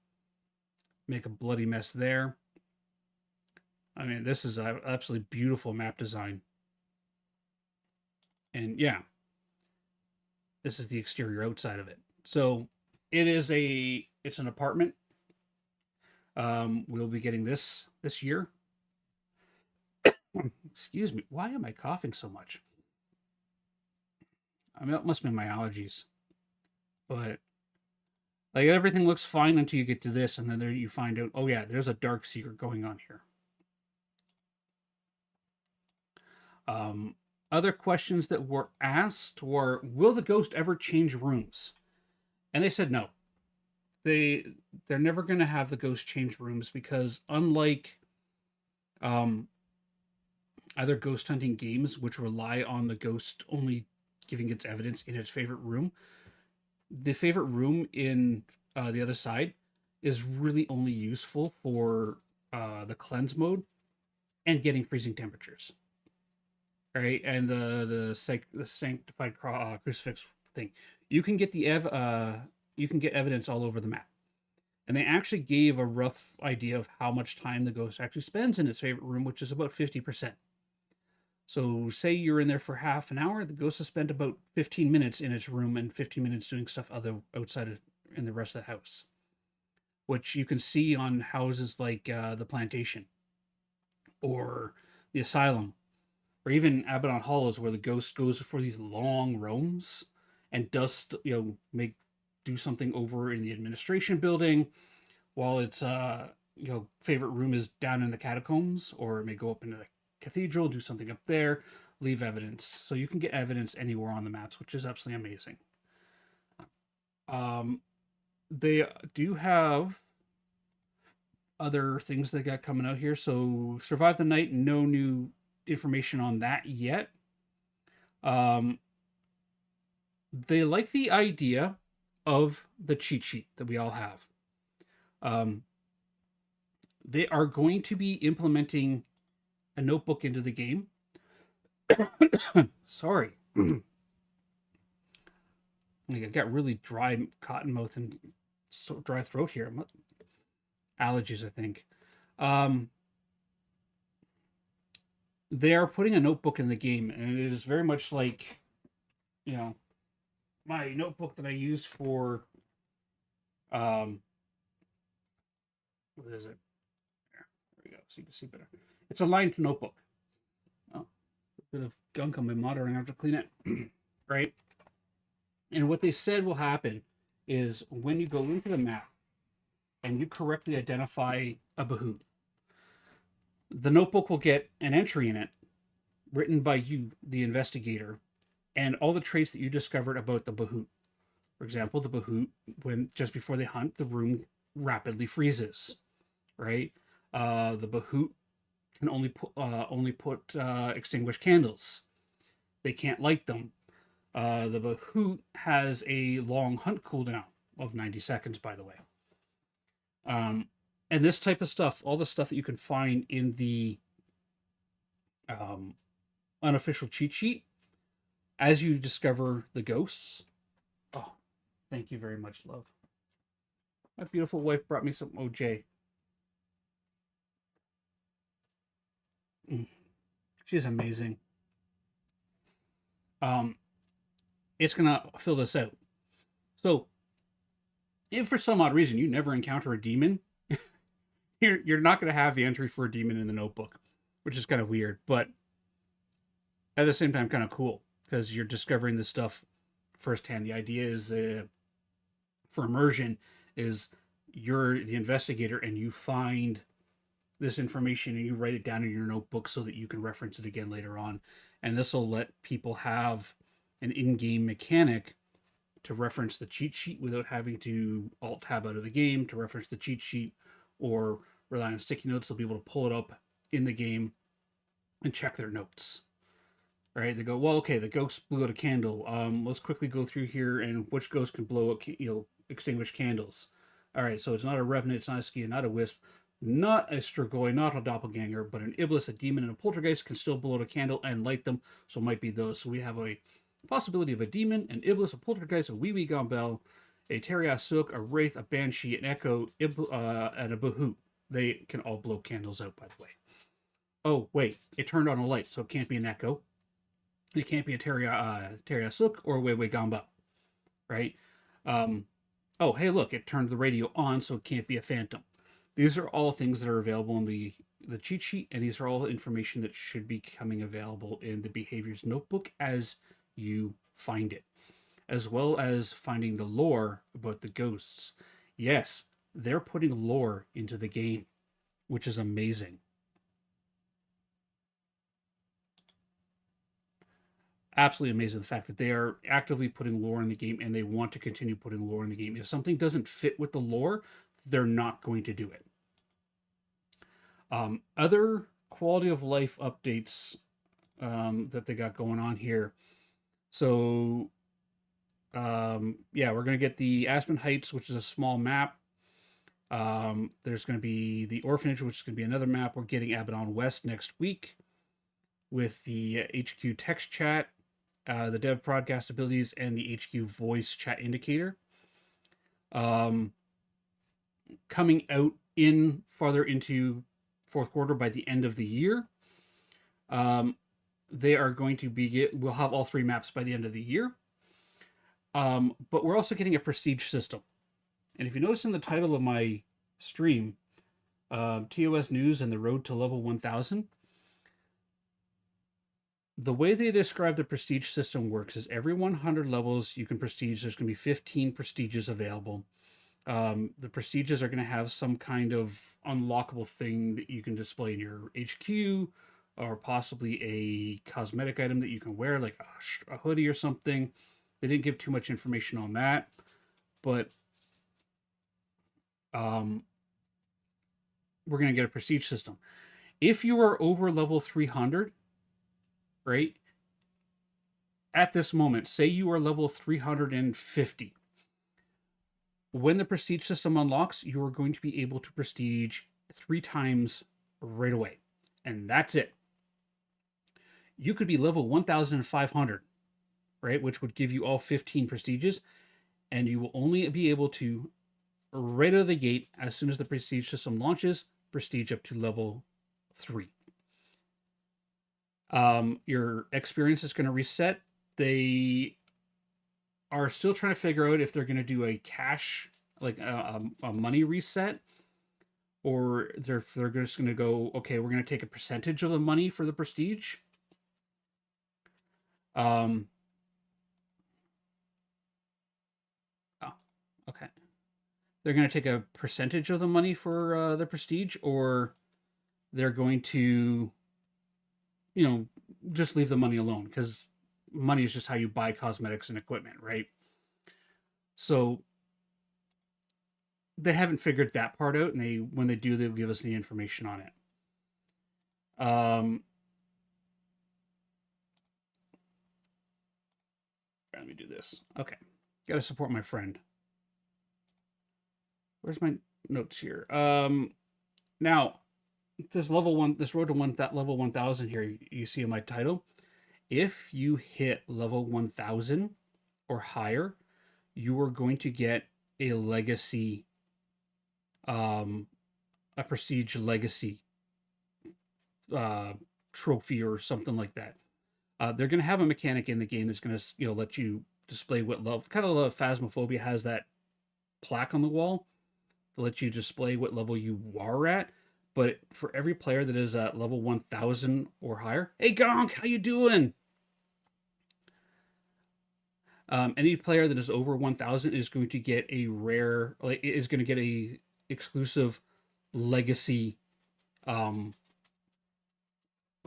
make a bloody mess there. I mean, this is an absolutely beautiful map design. And yeah, this is the exterior outside of it. So it's an apartment. We'll be getting this year. Excuse me. Why am I coughing so much? I mean, that must be my allergies. But like everything looks fine until you get to this, and then there you find out, oh yeah, there's a dark secret going on here. Other questions that were asked were, will the ghost ever change rooms? And they said no. They're never going to have the ghost change rooms because unlike other ghost hunting games, which rely on the ghost only giving its evidence in its favorite room, the favorite room in the other side is really only useful for the cleanse mode and getting freezing temperatures. Right, and the sanctified crucifix thing, you can get evidence all over the map, and they actually gave a rough idea of how much time the ghost actually spends in its favorite room, which is about 50%. So, say you're in there for half an hour, the ghost has spent about 15 minutes in its room and 15 minutes doing stuff outside in the rest of the house, which you can see on houses like the Plantation or the Asylum. Or even Abaddon Hollows, where the ghost goes for these long roams and does, do something over in the administration building, while its favorite room is down in the catacombs, or it may go up into the cathedral, do something up there, leave evidence. So you can get evidence anywhere on the maps, which is absolutely amazing. They do have other things they got coming out here. So Survive the Night, no new information on that yet. Um, they like the idea of the cheat sheet that we all have. Um, they are going to be implementing a notebook into the game. Sorry. I got really dry cotton mouth and dry throat here. Allergies, I think. Um, they are putting a notebook in the game, and it is very much like, you know, my notebook that I use for, um, what is it? There we go, so you can see better. It's a lined notebook. Oh, a bit of gunk on my monitor, and I have to clean it. Right? And what they said will happen is when you go into the map and you correctly identify a Bahoot, the notebook will get an entry in it written by you, the investigator, and all the traits that you discovered about the Bahoot. For example, the Bahoot, when just before they hunt, the room rapidly freezes, right? The Bahoot can only put extinguished candles. They can't light them. The Bahoot has a long hunt cooldown of 90 seconds, by the way. And this type of stuff, all the stuff that you can find in the unofficial cheat sheet, as you discover the ghosts. Oh, thank you very much, love. My beautiful wife brought me some OJ. She's amazing. It's gonna fill this out. So, if for some odd reason you never encounter a demon, you're not gonna have the entry for a demon in the notebook, which is kind of weird, but at the same time, kind of cool because you're discovering this stuff firsthand. The idea is for immersion is you're the investigator and you find this information and you write it down in your notebook so that you can reference it again later on. And this will let people have an in-game mechanic to reference the cheat sheet without having to alt tab out of the game to reference the cheat sheet or rely on sticky notes. They'll be able to pull it up in the game and check their notes. Right? They go, well, okay, the ghost blew out a candle. Let's quickly go through here and which ghost can blow out, extinguish candles. All right, so it's not a revenant, it's not a skia, not a wisp, not a strigoi, not a doppelganger, but an iblis, a demon, and a poltergeist can still blow out a candle and light them. So it might be those. So we have a possibility of a demon, an iblis, a poltergeist, a wee wee gambel, a teria suk, a wraith, a banshee, an echo, and a bahoot. They can all blow candles out, by the way. Oh, wait, it turned on a light, so it can't be an echo. It can't be a teria suk or a wee wee gamba, right? Oh, hey, look, it turned the radio on, so it can't be a phantom. These are all things that are available in the cheat sheet, and these are all information that should be coming available in the behaviors notebook as you find it, as well as finding the lore about the ghosts. Yes, they're putting lore into the game, which is amazing. Absolutely amazing the fact that they are actively putting lore in the game and they want to continue putting lore in the game. If something doesn't fit with the lore, they're not going to do it. Other quality of life updates that they got going on here. So, yeah, we're going to get the Aspen Heights, which is a small map. There's going to be the Orphanage, which is going to be another map. We're getting Abaddon West next week with the HQ text chat, the dev broadcast abilities, and the HQ voice chat indicator. Coming out in farther into fourth quarter by the end of the year. They are going to be, we'll have all three maps by the end of the year. But we're also getting a prestige system. And if you notice in the title of my stream, TOS News and the Road to Level 1000, the way they describe the prestige system works is every 100 levels you can prestige, there's going to be 15 prestiges available. The prestiges are going to have some kind of unlockable thing that you can display in your HQ, or possibly a cosmetic item that you can wear, like a hoodie or something. They didn't give too much information on that. but we're going to get a prestige system. If you are over level 300, right, at this moment, say you are level 350, when the prestige system unlocks, you are going to be able to prestige 3 times right away. And that's it. You could be level 1,500, right, which would give you all 15 prestiges, and you will only be able to, right out of the gate, as soon as the prestige system launches, prestige up to level 3. Your experience is going to reset. They are still trying to figure out if they're going to do a cash, like a money reset, or they're just going to go, okay, we're going to take a percentage of the money for the prestige. Oh, okay. They're going to take a percentage of the money for the prestige, or they're going to, you know, just leave the money alone, because money is just how you buy cosmetics and equipment, right? So they haven't figured that part out, and when they do, they'll give us the information on it. Let me do this. Okay. Got to support my friend. Where's my notes here? Now, this road to level 1000 here, you see in my title. If you hit level 1000 or higher, you are going to get a legacy, a prestige legacy trophy or something like that. They're going to have a mechanic in the game that's going to, let you display what level. Kind of Phasmophobia has that plaque on the wall to let you display what level you are at. But for every player that is at level 1000 or higher, hey Gonk, how you doing? Any player that is over 1000 is going to get a rare, is going to get a exclusive legacy,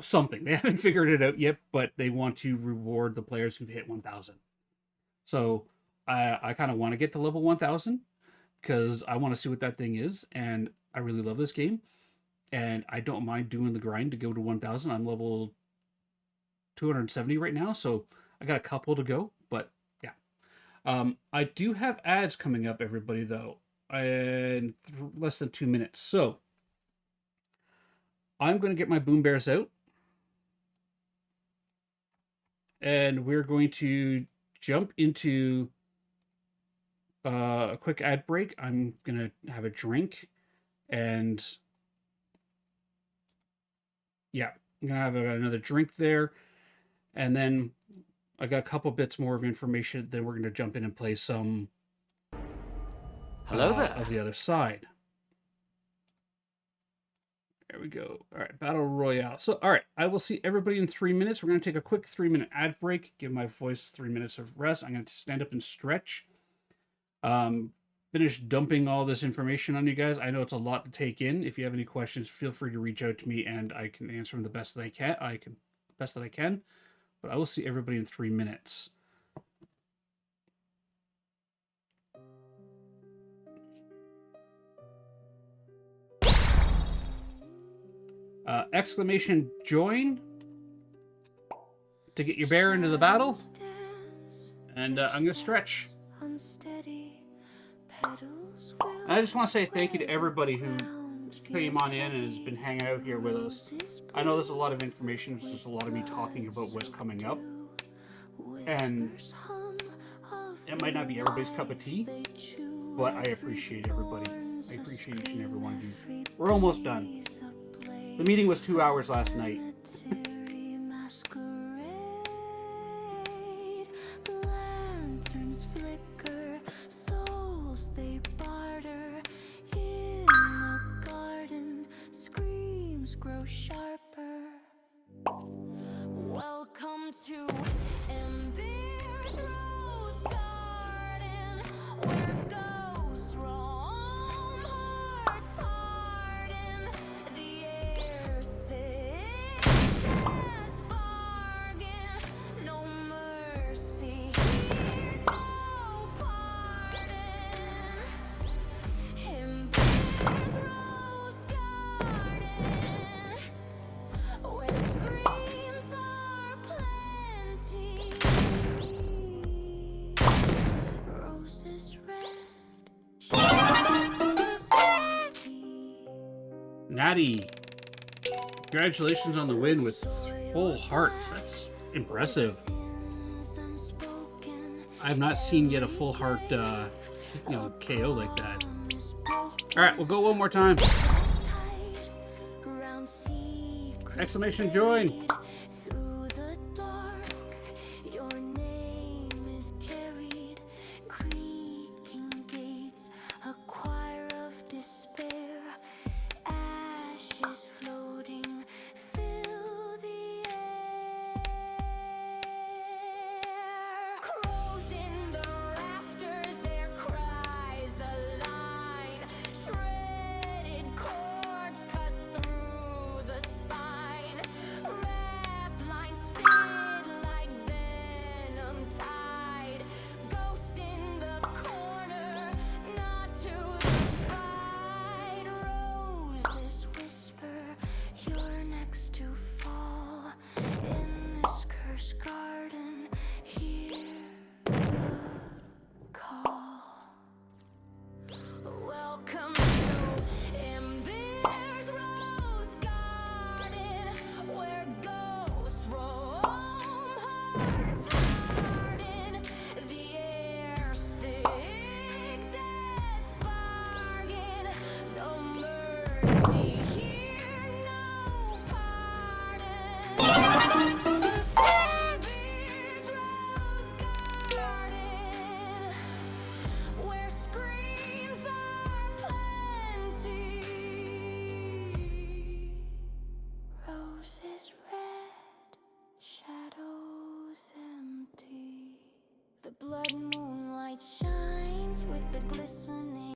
something. They haven't figured it out yet, but they want to reward the players who've hit 1000. So I kind of want to get to level 1000 because I want to see what that thing is, and I really love this game, and I don't mind doing the grind to go to 1000. I'm level 270 right now, so I got a couple to go, but yeah. I do have ads coming up, everybody, though, in less than 2 minutes. So I'm going to get my boom bears out, and we're going to jump into a quick ad break. I'm going to have a drink, and yeah, I'm going to have another drink there, and then I got a couple bits more of information. Then we're going to jump in and play some
Hello there.
of the other side. There we go. All right, Battle Royale. So, all right, I will see everybody in 3 minutes. We're going to take a quick 3-minute ad break, give my voice 3 minutes of rest. I'm going to stand up and stretch. Finish dumping all this information on you guys. I know it's a lot to take in. If you have any questions, feel free to reach out to me, and I can answer them the best that I can. But I will see everybody in 3 minutes. Exclamation join to get your bear into the battle. And I'm going to stretch. I just want to say thank you to everybody who came on in and has been hanging out here with us. I know there's a lot of information. It's just a lot of me talking about what's coming up. And it might not be everybody's cup of tea, but I appreciate everybody. I appreciate each and every one of you. We're almost done. The meeting was 2 hours last night.
Lanterns flicker, souls they barter. In the garden, screams grow sharper. Welcome to Ember's Rose Garden, where ghosts roam, hearts harden. The air's thick,
Natty, congratulations on the win with full hearts. That's impressive. I have not seen yet a full heart, KO like that. All right, we'll go one more time. Exclamation join.
Through the dark, your name is carried, creaking gates, a choir of despair, ashes floating, fill the air. Crows in the rafters, their cries align, shredded cords cut through the spine, rap lines spit like venom tide, ghosts in the corner, not to the fight, roses whisper, you're next to fall, in this cursed garden, hear the call. Welcome to Ember's Rose Garden, where ghosts roam, hearts harden, the air's thick, death's bargain, no mercy here, no pardon. Ember's Rose Garden, where screams are plenty, roses red, shadows empty. The blood moonlight shines with the glistening.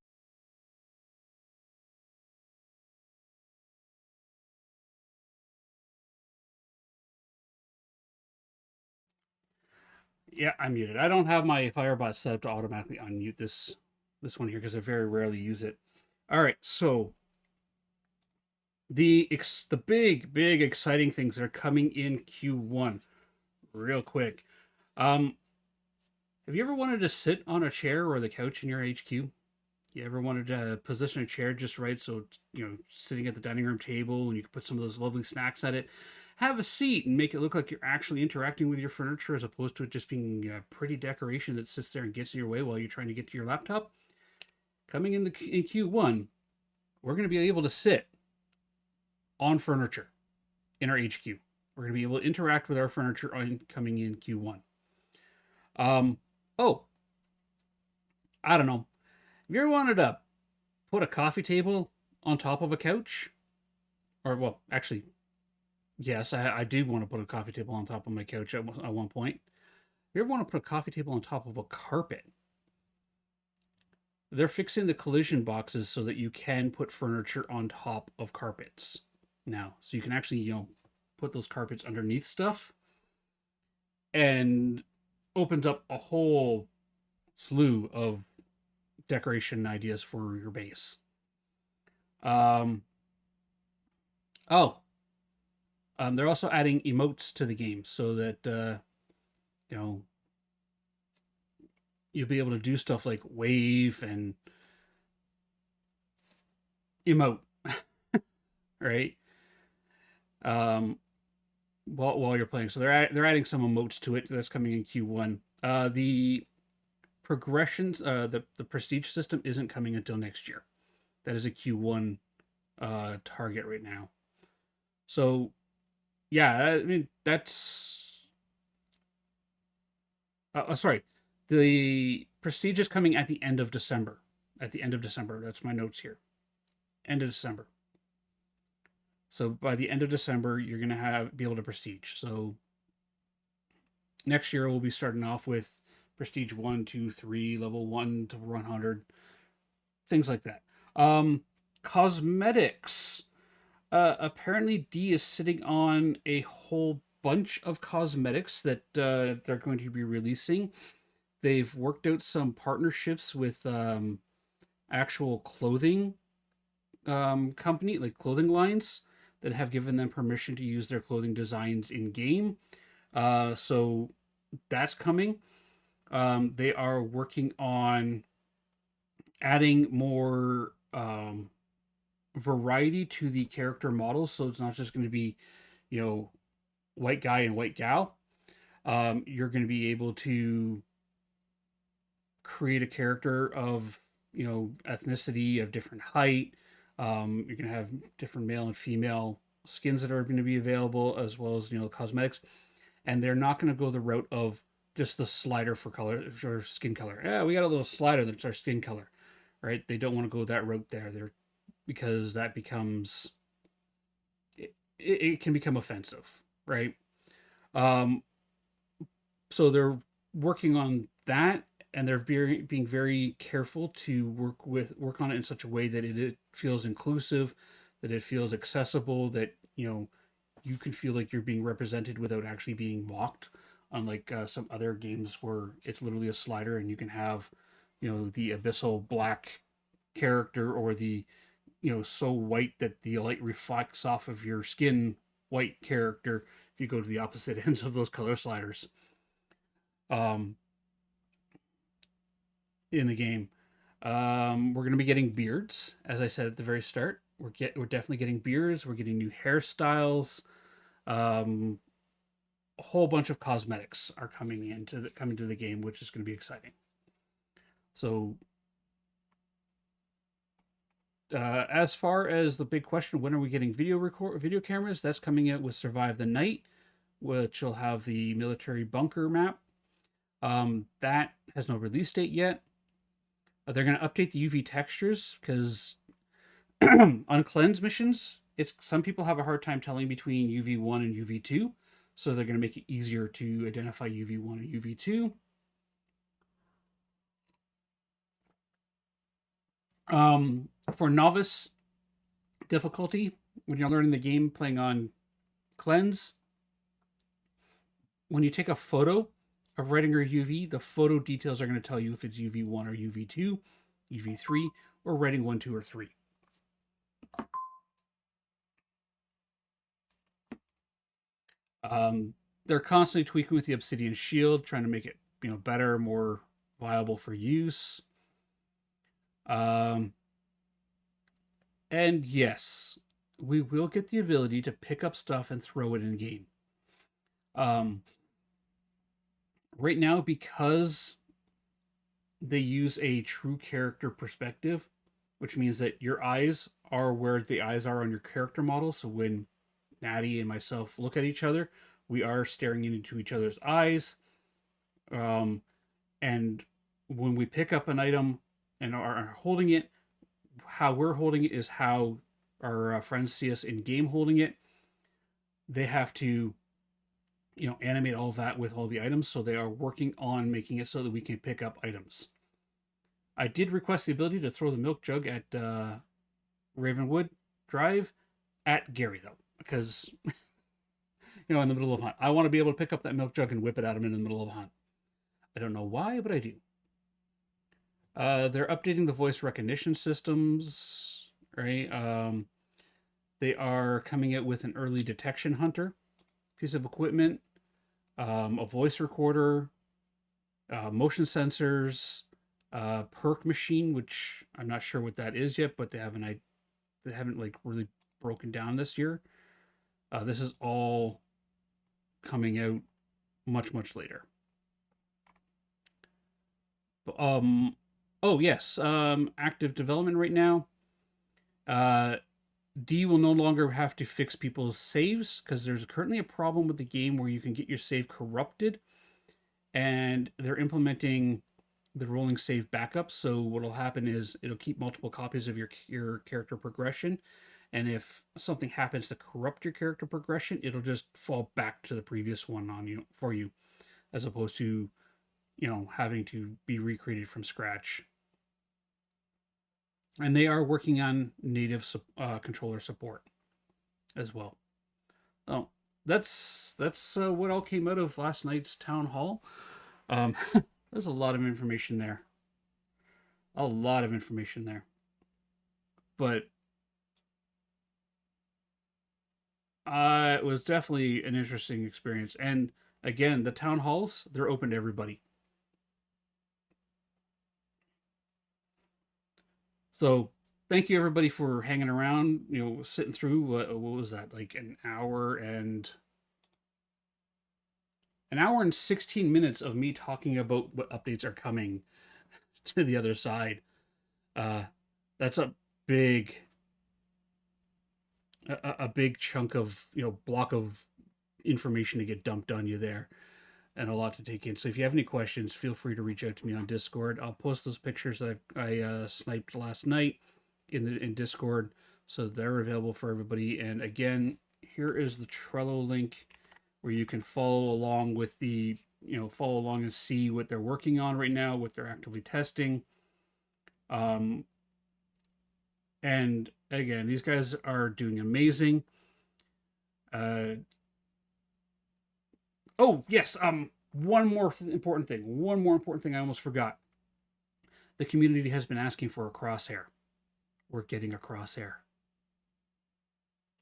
Yeah, I'm muted. I don't have my Firebot set up to automatically unmute this one here because I very rarely use it. All right, so the big exciting things that are coming in Q1, real quick. Have you ever wanted to sit on a chair or the couch in your HQ? You ever wanted to position a chair just right so sitting at the dining room table and you can put some of those lovely snacks at it, have a seat and make it look like you're actually interacting with your furniture as opposed to it just being a pretty decoration that sits there and gets in your way while you're trying to get to your laptop? Coming in Q1, we're going to be able to sit on furniture in our HQ. We're going to be able to interact with our furniture coming in Q1. Oh, I don't know. Have you ever wanted to put a coffee table on top of a couch? Or, well, actually, yes, I do want to put a coffee table on top of my couch at one point. If you ever want to put a coffee table on top of a carpet, they're fixing the collision boxes so that you can put furniture on top of carpets now. So you can actually, put those carpets underneath stuff and opens up a whole slew of decoration ideas for your base. They're also adding emotes to the game so that you'll be able to do stuff like wave and emote, right? While you're playing, so they're adding some emotes to it that's coming in Q1. The progressions, the prestige system isn't coming until next year. That is a Q1 target right now. So, yeah, I mean that's. Sorry, the prestige is coming at the end of December. At the end of December, that's my notes here. End of December. So by the end of December, you're gonna be able to prestige. So next year we'll be starting off with prestige 1, 2, 3, level 1 to 100, things like that. Cosmetics. Apparently D is sitting on a whole bunch of cosmetics that they're going to be releasing. They've worked out some partnerships with actual clothing company, like clothing lines, that have given them permission to use their clothing designs in game. So that's coming. They are working on adding more variety to the character models, so it's not just going to be, you know, white guy and white gal. You're going to be able to create a character of, you know, ethnicity, of different height. You're going to have different male and female skins that are going to be available, as well as, you know, cosmetics. And they're not going to go the route of just the slider for color or skin color. Yeah, we got a little slider that's our skin color, right? They don't want to go that route there. They're because that becomes it can become offensive, right? Um, so they're working on that, and they're being very careful to work on it in such a way that it feels inclusive, that it feels accessible, that, you know, you can feel like you're being represented without actually being mocked. Unlike some other games where it's literally a slider and you can have, you know, the abyssal black character, or the, you know, so white that the light reflects off of your skin white character, if you go to the opposite ends of those color sliders um, in the game. We're going to be getting beards, as I said at the very start. We're definitely getting beards. We're getting new hairstyles. Um, a whole bunch of cosmetics are coming to the game, which is going to be exciting. So, as far as the big question, when are we getting video cameras? That's coming out with Survive the Night, which will have the military bunker map. That has no release date yet. They're going to update the UV textures because on cleanse missions, it's some people have a hard time telling between UV1 and UV2, so they're going to make it easier to identify UV1 and UV2. For novice difficulty, when you're learning the game playing on cleanse, when you take a photo of red and green UV, the photo details are going to tell you if it's UV1 or UV2, UV3, or reading 1, 2, or 3. They're constantly tweaking with the Obsidian Shield, trying to make it, you know, better, more viable for use. Um, and yes, we will get the ability to pick up stuff and throw it in game. Um, right now, because they use a true character perspective, which means that your eyes are where the eyes are on your character model. So when Natty and myself look at each other, we are staring into each other's eyes. And when we pick up an item and are holding it, how we're holding it is how our friends see us in game holding it. They have to, you know, animate all of that with all the items, so they are working on making it so that we can pick up items. I did request the ability to throw the milk jug at Ravenwood Drive at Gary, though, because you know, in the middle of a hunt, I want to be able to pick up that milk jug and whip it at him in the middle of a hunt. I don't know why, but I do. They're updating the voice recognition systems, right? They are coming out with an early detection hunter piece of equipment, a voice recorder, motion sensors, perk machine, which I'm not sure what that is yet, but they haven't like really broken down this year. This is all coming out much later. Oh yes, active development right now. D will no longer have to fix people's saves because there's currently a problem with the game where you can get your save corrupted, and they're implementing the rolling save backup. So what'll happen is it'll keep multiple copies of your character progression, and if something happens to corrupt your character progression, it'll just fall back to the previous one on you for you, as opposed to, you know, having to be recreated from scratch. And they are working on native controller support as well. Oh, that's what all came out of last night's town hall. There's a lot of information there. A lot of information there. But it was definitely an interesting experience. And again, the town halls, they're open to everybody. So thank you everybody for hanging around. You know, sitting through what was that, like an hour and 16 minutes of me talking about what updates are coming to the other side. That's a big a big chunk of, you know, block of information to get dumped on you there, and a lot to take in. So if you have any questions, feel free to reach out to me on Discord. I'll post those pictures that I sniped last night in Discord, so they're available for everybody. And again, here is the Trello link where you can follow along with the, you know, follow along and see what they're working on right now, what they're actively testing. And again, these guys are doing amazing. Oh yes, one more important thing I almost forgot. The community has been asking for a crosshair. We're getting a crosshair.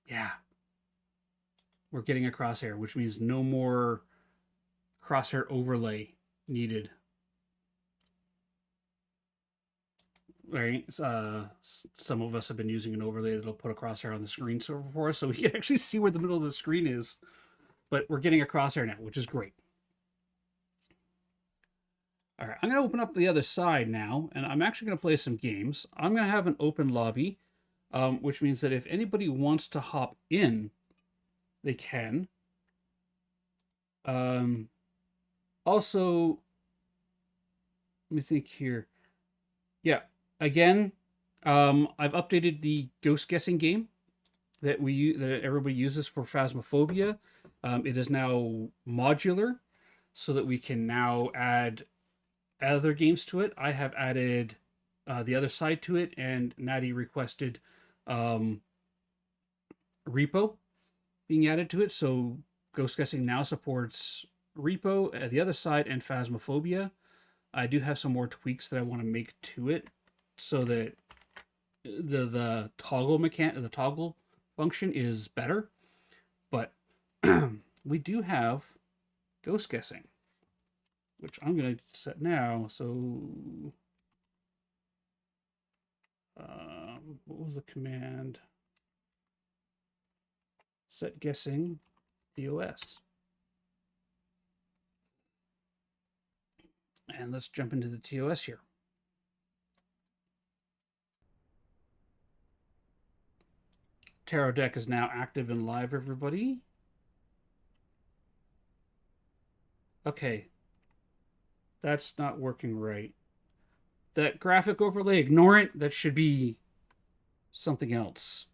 Yeah, we're getting a crosshair, which means no more crosshair overlay needed. Right? Some of us have been using an overlay that'll put a crosshair on the screen for us, so we can actually see where the middle of the screen is. But we're getting a crosshair now, which is great. All right, I'm going to open up the other side now, and I'm actually going to play some games. I'm going to have an open lobby, which means that if anybody wants to hop in, they can. Also, let me think here. Yeah, again, I've updated the ghost guessing game that everybody uses for Phasmophobia. It is now modular, so that we can now add other games to it. I have added the other side to it, and Natty requested Repo being added to it. So Ghost Guessing now supports Repo, the other side, and Phasmophobia. I do have some more tweaks that I want to make to it so that the toggle function is better. But we do have Ghost Guessing, which I'm going to set now. So, what was the command? Set guessing TOS. And let's jump into the TOS here. Tarot deck is now active and live, everybody. Okay. That's not working right. That graphic overlay, ignore it. That should be something else.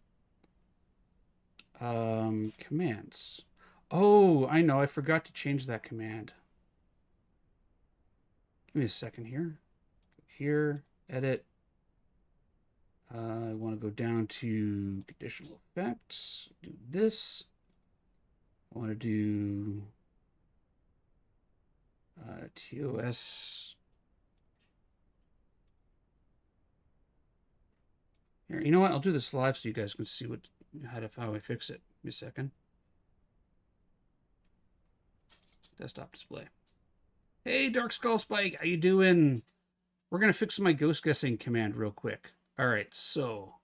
Commands. Oh, I know. I forgot to change that command. Give me a second here. Here, edit. I want to go down to conditional effects. Do this. I want to do TOS. Here, you know what? I'll do this live so you guys can see how I fix it. Give me a second. Desktop display. Hey, Dark Skull Spike, how you doing? We're gonna fix my ghost guessing command real quick. All right, so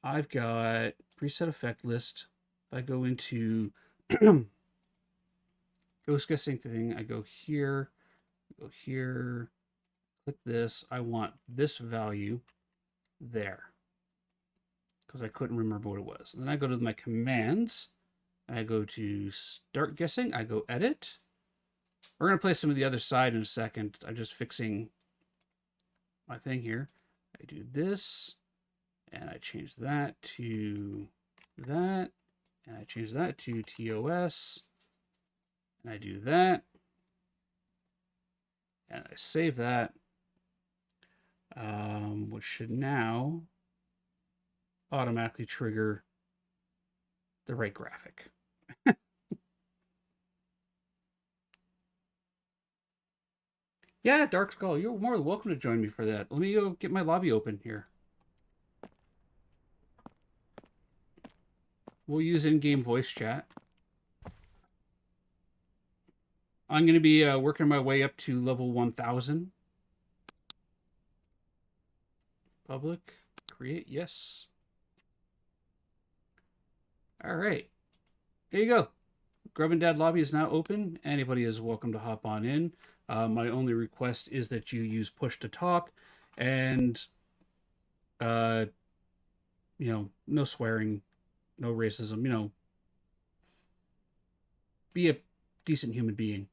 I've got preset effect list. If I go into ghost guessing thing, I go here, click this. I want this value there because I couldn't remember what it was. And then I go to my commands, and I go to start guessing. I go edit. We're going to play some of the other side in a second. I'm just fixing my thing here. I do this, and I change that to that, and I change that to TOS, and I do that, and I save that, which should now automatically trigger the right graphic. Yeah, Dark Skull, you're more than welcome to join me for that. Let me go get my lobby open here. We'll use in-game voice chat. I'm going to be working my way up to level 1000. Public, create, yes. All right, there you go. Grub and Dad lobby is now open. Anybody is welcome to hop on in. My only request is that you use push to talk, and no swearing, no racism. Be a decent human being.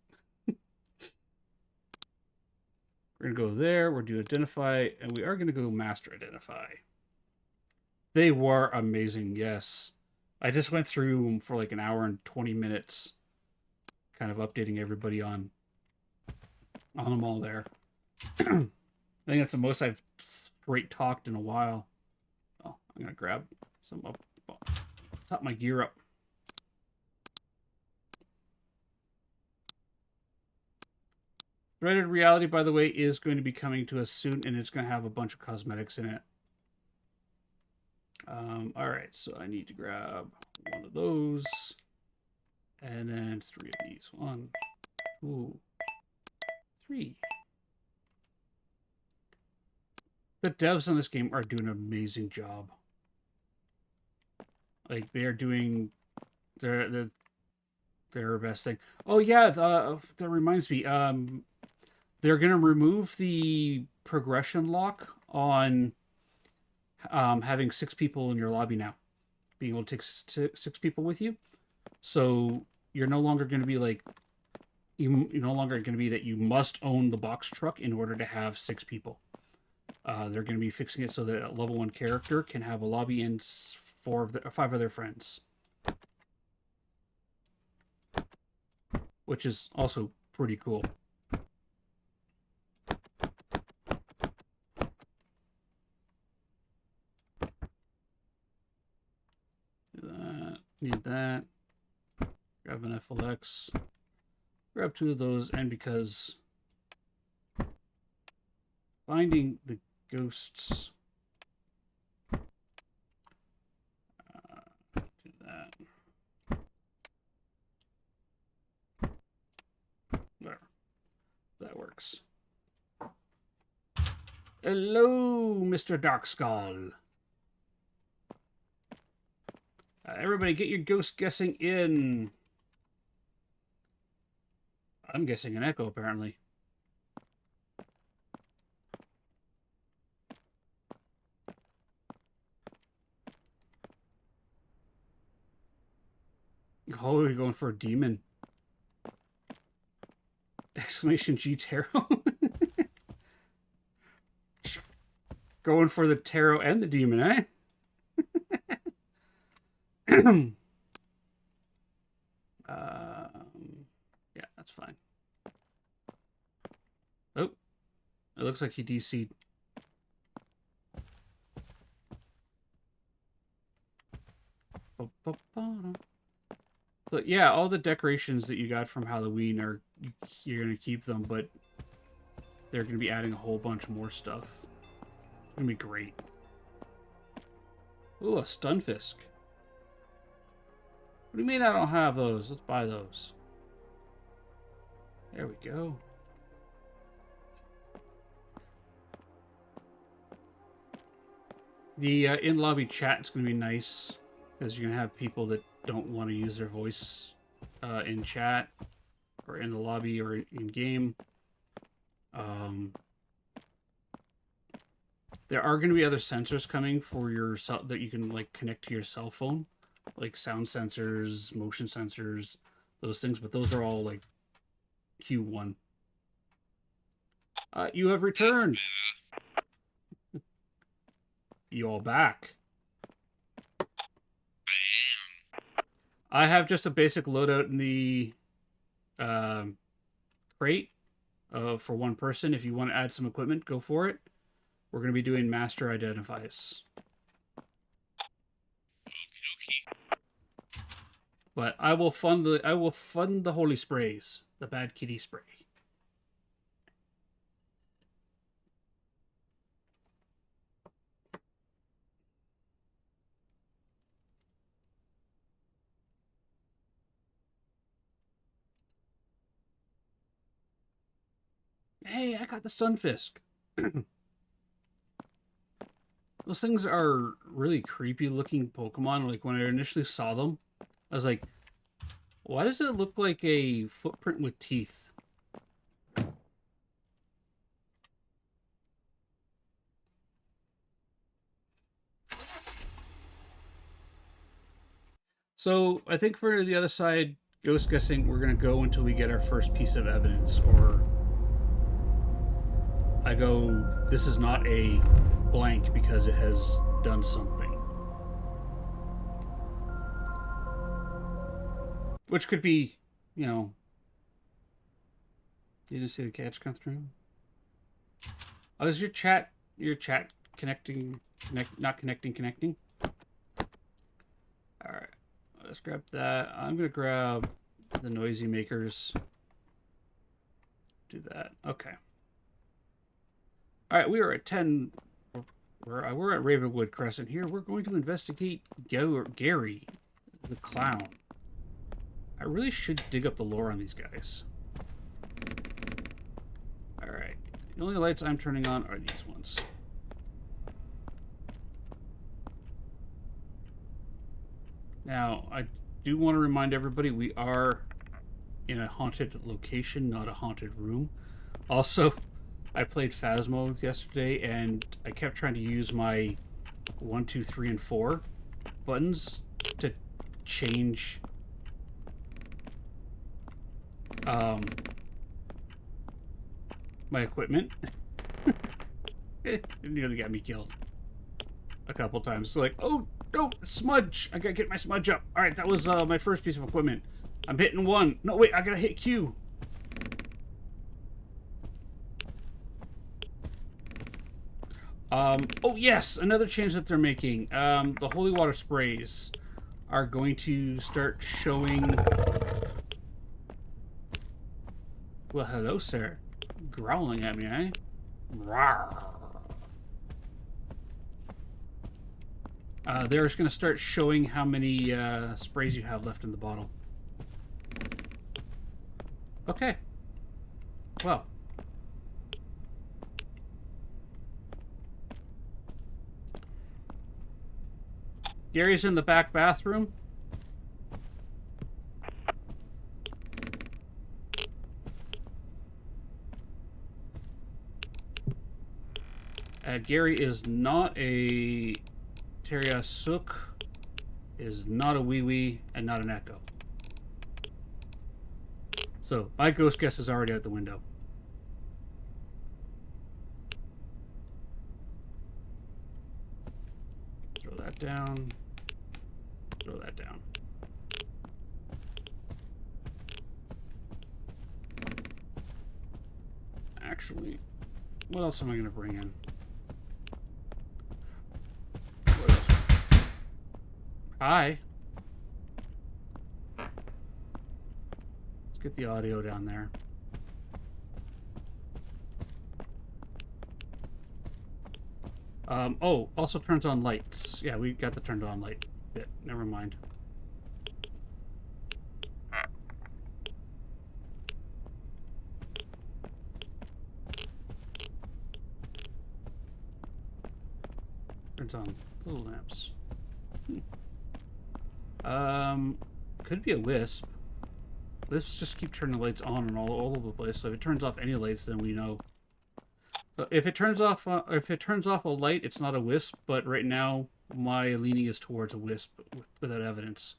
We're gonna go there. We're going to identify, and we are going to go master identify. They were amazing, yes. I just went through them for like an hour and 20 minutes, kind of updating everybody on them all there. I think that's the most I've straight talked in a while. Oh, I'm gonna grab some up, top my gear up. Threaded Reality, by the way, is going to be coming to us soon, and it's going to have a bunch of cosmetics in it. All right, so I need to grab one of those, and then 3 of these. 1, 2, 3. The devs on this game are doing an amazing job. Like, they are doing their best thing. Oh yeah, that reminds me. They're gonna remove the progression lock on having 6 people in your lobby now, being able to take 6 people with you. So you're no longer going to be like you're no longer going to be that you must own the box truck in order to have 6 people. They're going to be fixing it so that a level 1 character can have a lobby and 5 of their friends, which is also pretty cool. Need that. Grab an FLX. Grab 2 of those, and because finding the ghosts. Do that. There. That works. Hello, Mr. Darkskull. Everybody get your ghost guessing in. I'm guessing an echo, apparently. Oh, we're going for a demon. Exclamation G tarot. Going for the tarot and the demon, eh? Yeah, that's fine. Oh, it looks like he DC'd. So yeah, all the decorations that you got from Halloween you're gonna keep them, but they're gonna be adding a whole bunch more stuff. It's gonna be great. Ooh, a Stunfisk. What do you mean I don't have those? Let's buy those. There we go. The in-lobby chat is going to be nice, because you're going to have people that don't want to use their voice in chat, or in the lobby, or in-game. There are going to be other sensors coming for your that you can like connect to your cell phone, like sound sensors, motion sensors, those things, but those are all like Q1. You have returned. You all back? I have just a basic loadout in the crate for 1 person. If you want to add some equipment, go for it. We're going to be doing master identifies. But I will fund the holy sprays, the bad kitty spray. Hey, I got the Sunfisk. Those things are really creepy looking Pokemon. Like when I initially saw them, I was like, why does it look like a footprint with teeth? So I think for the other side, ghost guessing, we're going to go until we get our first piece of evidence, or I go, this is not a blank because it has done something. Which could be, you know, you didn't see the catch come through? Oh, is your chat connecting, not connecting? All right, let's grab that. I'm going to grab the noisy makers. Do that. Okay. All right, we are at 10. We're at Ravenwood Crescent here. We're going to investigate Gary, the clown. I really should dig up the lore on these guys. All right. The only lights I'm turning on are these ones. Now, I do want to remind everybody we are in a haunted location, not a haunted room. Also, I played Phasmo yesterday, and I kept trying to use my 1, 2, 3, and 4 buttons to change my equipment. It nearly got me killed a couple times. So like, oh no, smudge! I gotta get my smudge up. All right, that was my first piece of equipment. I'm hitting 1. No, wait, I gotta hit Q. Oh yes, another change that they're making. The holy water sprays are going to start showing. Well, hello, sir. Growling at me, eh? Rawr. They're just going to start showing how many sprays you have left in the bottle. Okay. Well. Gary's in the back bathroom. Gary is not a Teriasuk, is not a wee wee, and not an echo. So my ghost guess is already out the window. Throw that down. Throw that down. Actually, what else am I going to bring in? What else? Hi. Let's get the audio down there. Oh, also turns on lights. Yeah, we got the turned on light bit. Never mind. Turns on little lamps. Could be a wisp. Wisps just keep turning the lights on and all over the place. So if it turns off any lights, then we know. If it turns off a light, it's not a wisp. But right now, my leaning is towards a wisp without evidence.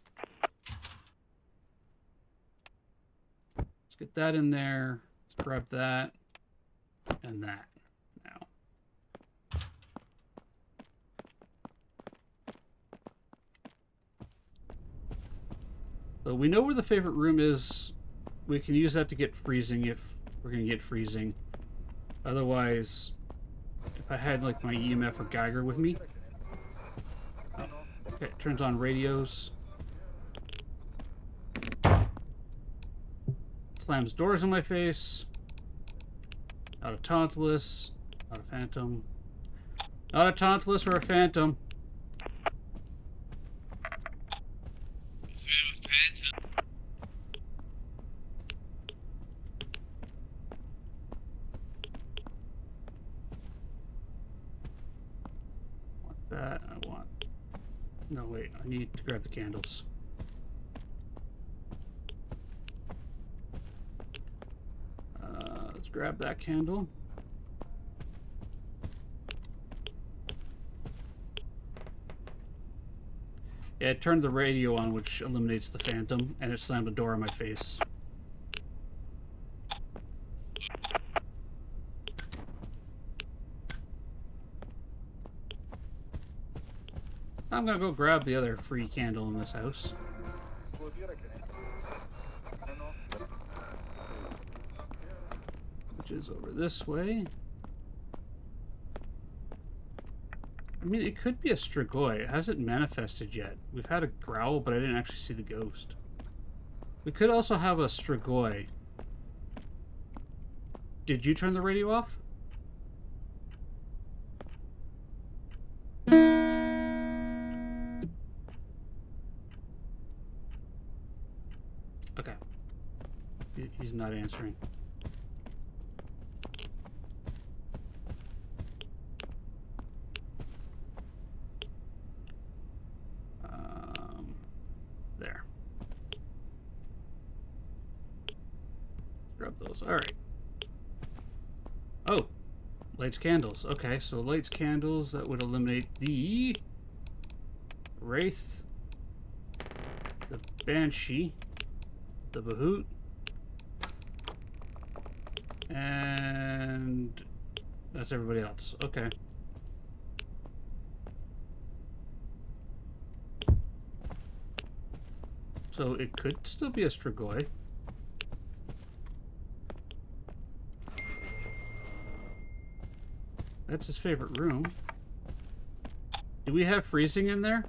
Let's get that in there. Let's grab that and that now. So we know where the favorite room is. We can use that to get freezing if we're going to get freezing. Otherwise, if I had like my EMF or Geiger with me. Oh, okay, turns on radios. Slams doors in my face. Not a Tantalus. Not a Phantom. Not a Tantalus or a Phantom. No, wait. I need to grab the candles. Let's grab that candle. Yeah, it turned the radio on, which eliminates the phantom, and it slammed a door in my face. I'm gonna go grab the other free candle in this house. Which is over this way. I mean, it could be a Strigoi. It hasn't manifested yet. We've had a growl, but I didn't actually see the ghost. We could also have a Strigoi. Did you turn the radio off? Okay. He's not answering. There. Grab those. All right. Oh, lights, candles. Okay, so lights, candles. That would eliminate the Wraith, the Banshee, the Bahoot, and that's everybody else. Okay. So it could still be a Strigoi. That's his favorite room. Do we have freezing in there?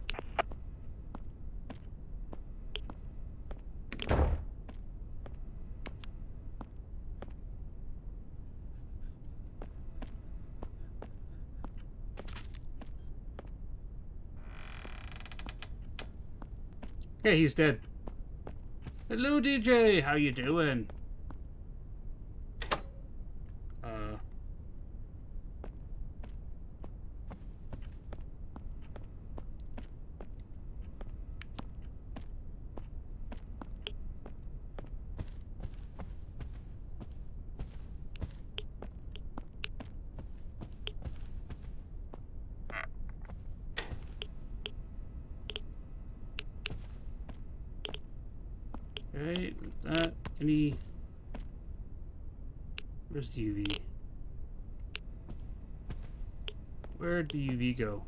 Okay, he's dead. Hello, DJ. How you doing? Okay, that any. Where's the UV? Where'd the UV go?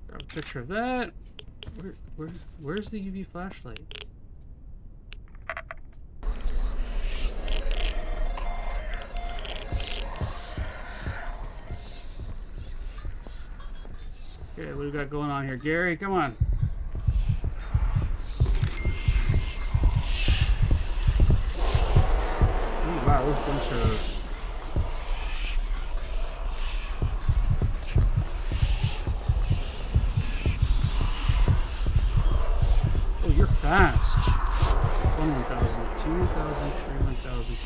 Grab a picture of that. Where's the UV flashlight? Okay, what do we got going on here? Gary, come on. Oh, wow, there's a bunch of... Oh, you're fast. 1, 1,000, 2, 1,000, 3, 1,000,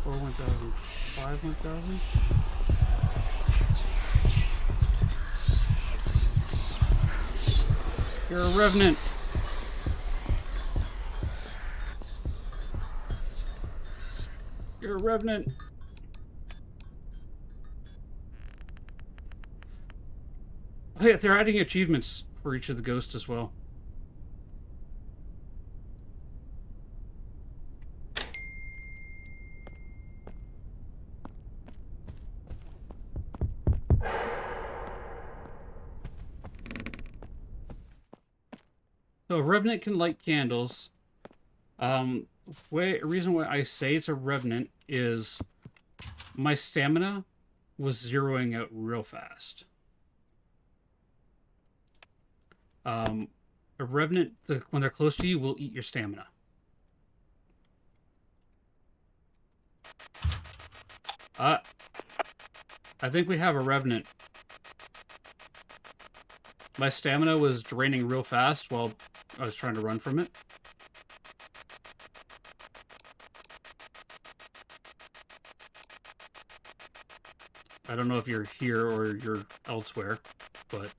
4, 1,000, 5, 1,000. You're a revenant. You're a revenant. Oh yeah, they're adding achievements for each of the ghosts as well. So a revenant can light candles. Reason why I say it's a revenant is my stamina was zeroing out real fast. A revenant, when they're close to you, will eat your stamina. I think we have a revenant. My stamina was draining real fast while I was trying to run from it. I don't know if you're here or you're elsewhere, but...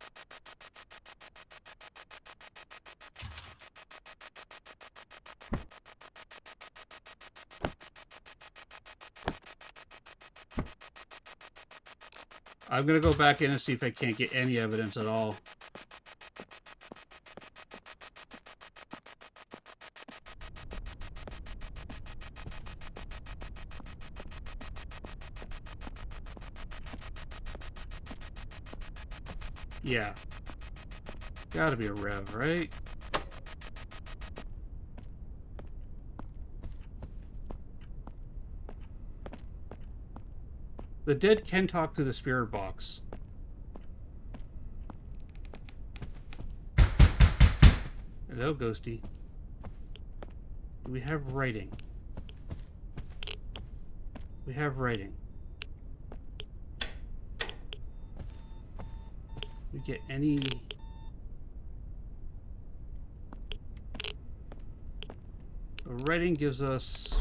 I'm gonna go back in and see if I can't get any evidence at all. Yeah. Gotta be a rev, right? The dead can talk through the spirit box. Hello, Ghosty. Do we have writing? We have writing. We get any... The writing gives us...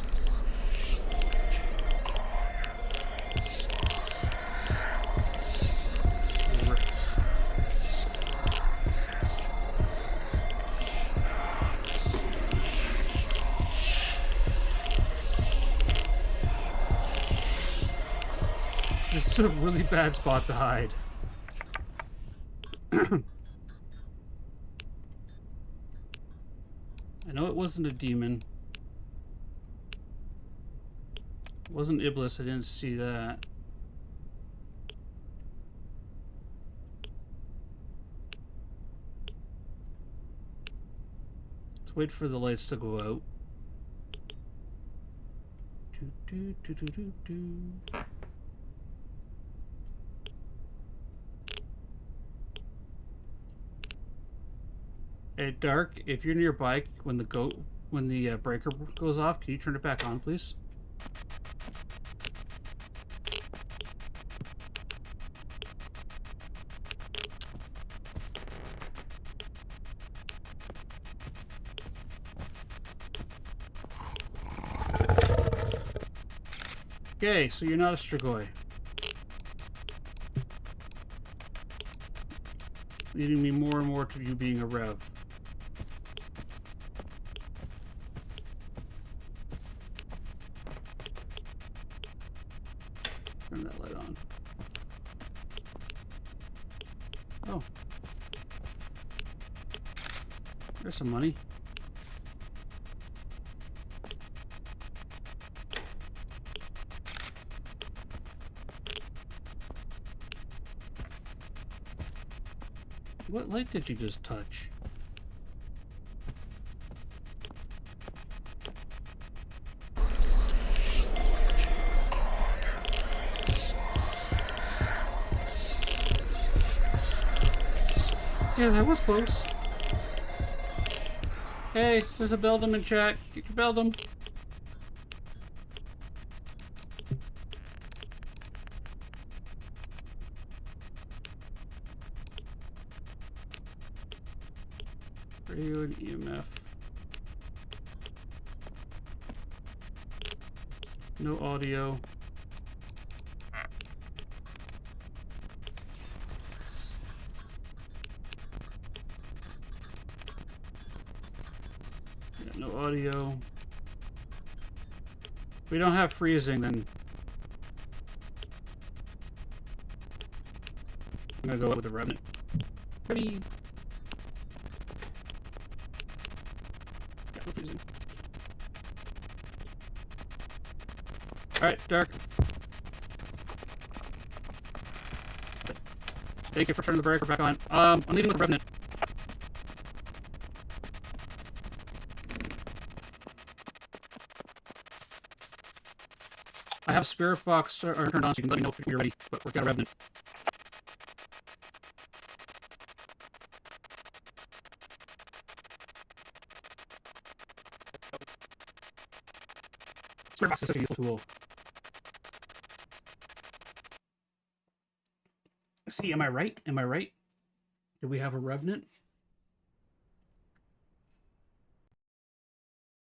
This is a really bad spot to hide. I know it wasn't a demon. It wasn't Iblis, I didn't see that. Let's wait for the lights to go out. Do, do, do, do, do. Hey, Dark, if you're nearby when the breaker goes off, can you turn it back on, please? Okay, so you're not a Strigoi. Leading me more and more to you being a Rev. Turn that light on. Oh. There's some money. What light did you just touch? Yeah, that was close. Hey, there's a Beldum in chat. Get your Beldum. Radio and EMF. No audio. Yeah, no audio. If we don't have freezing, then I'm gonna go with the Revenant. Ready? Yeah, no freezing. Alright, Dark. Thank you for turning the breaker back on. I'm leaving with the Revenant. I have Spirit Box turned on, so you can let me know if you're ready, but we've got a Revenant. Spirit Box is such a useful tool. See, am I right? Am I right? Do we have a Revenant?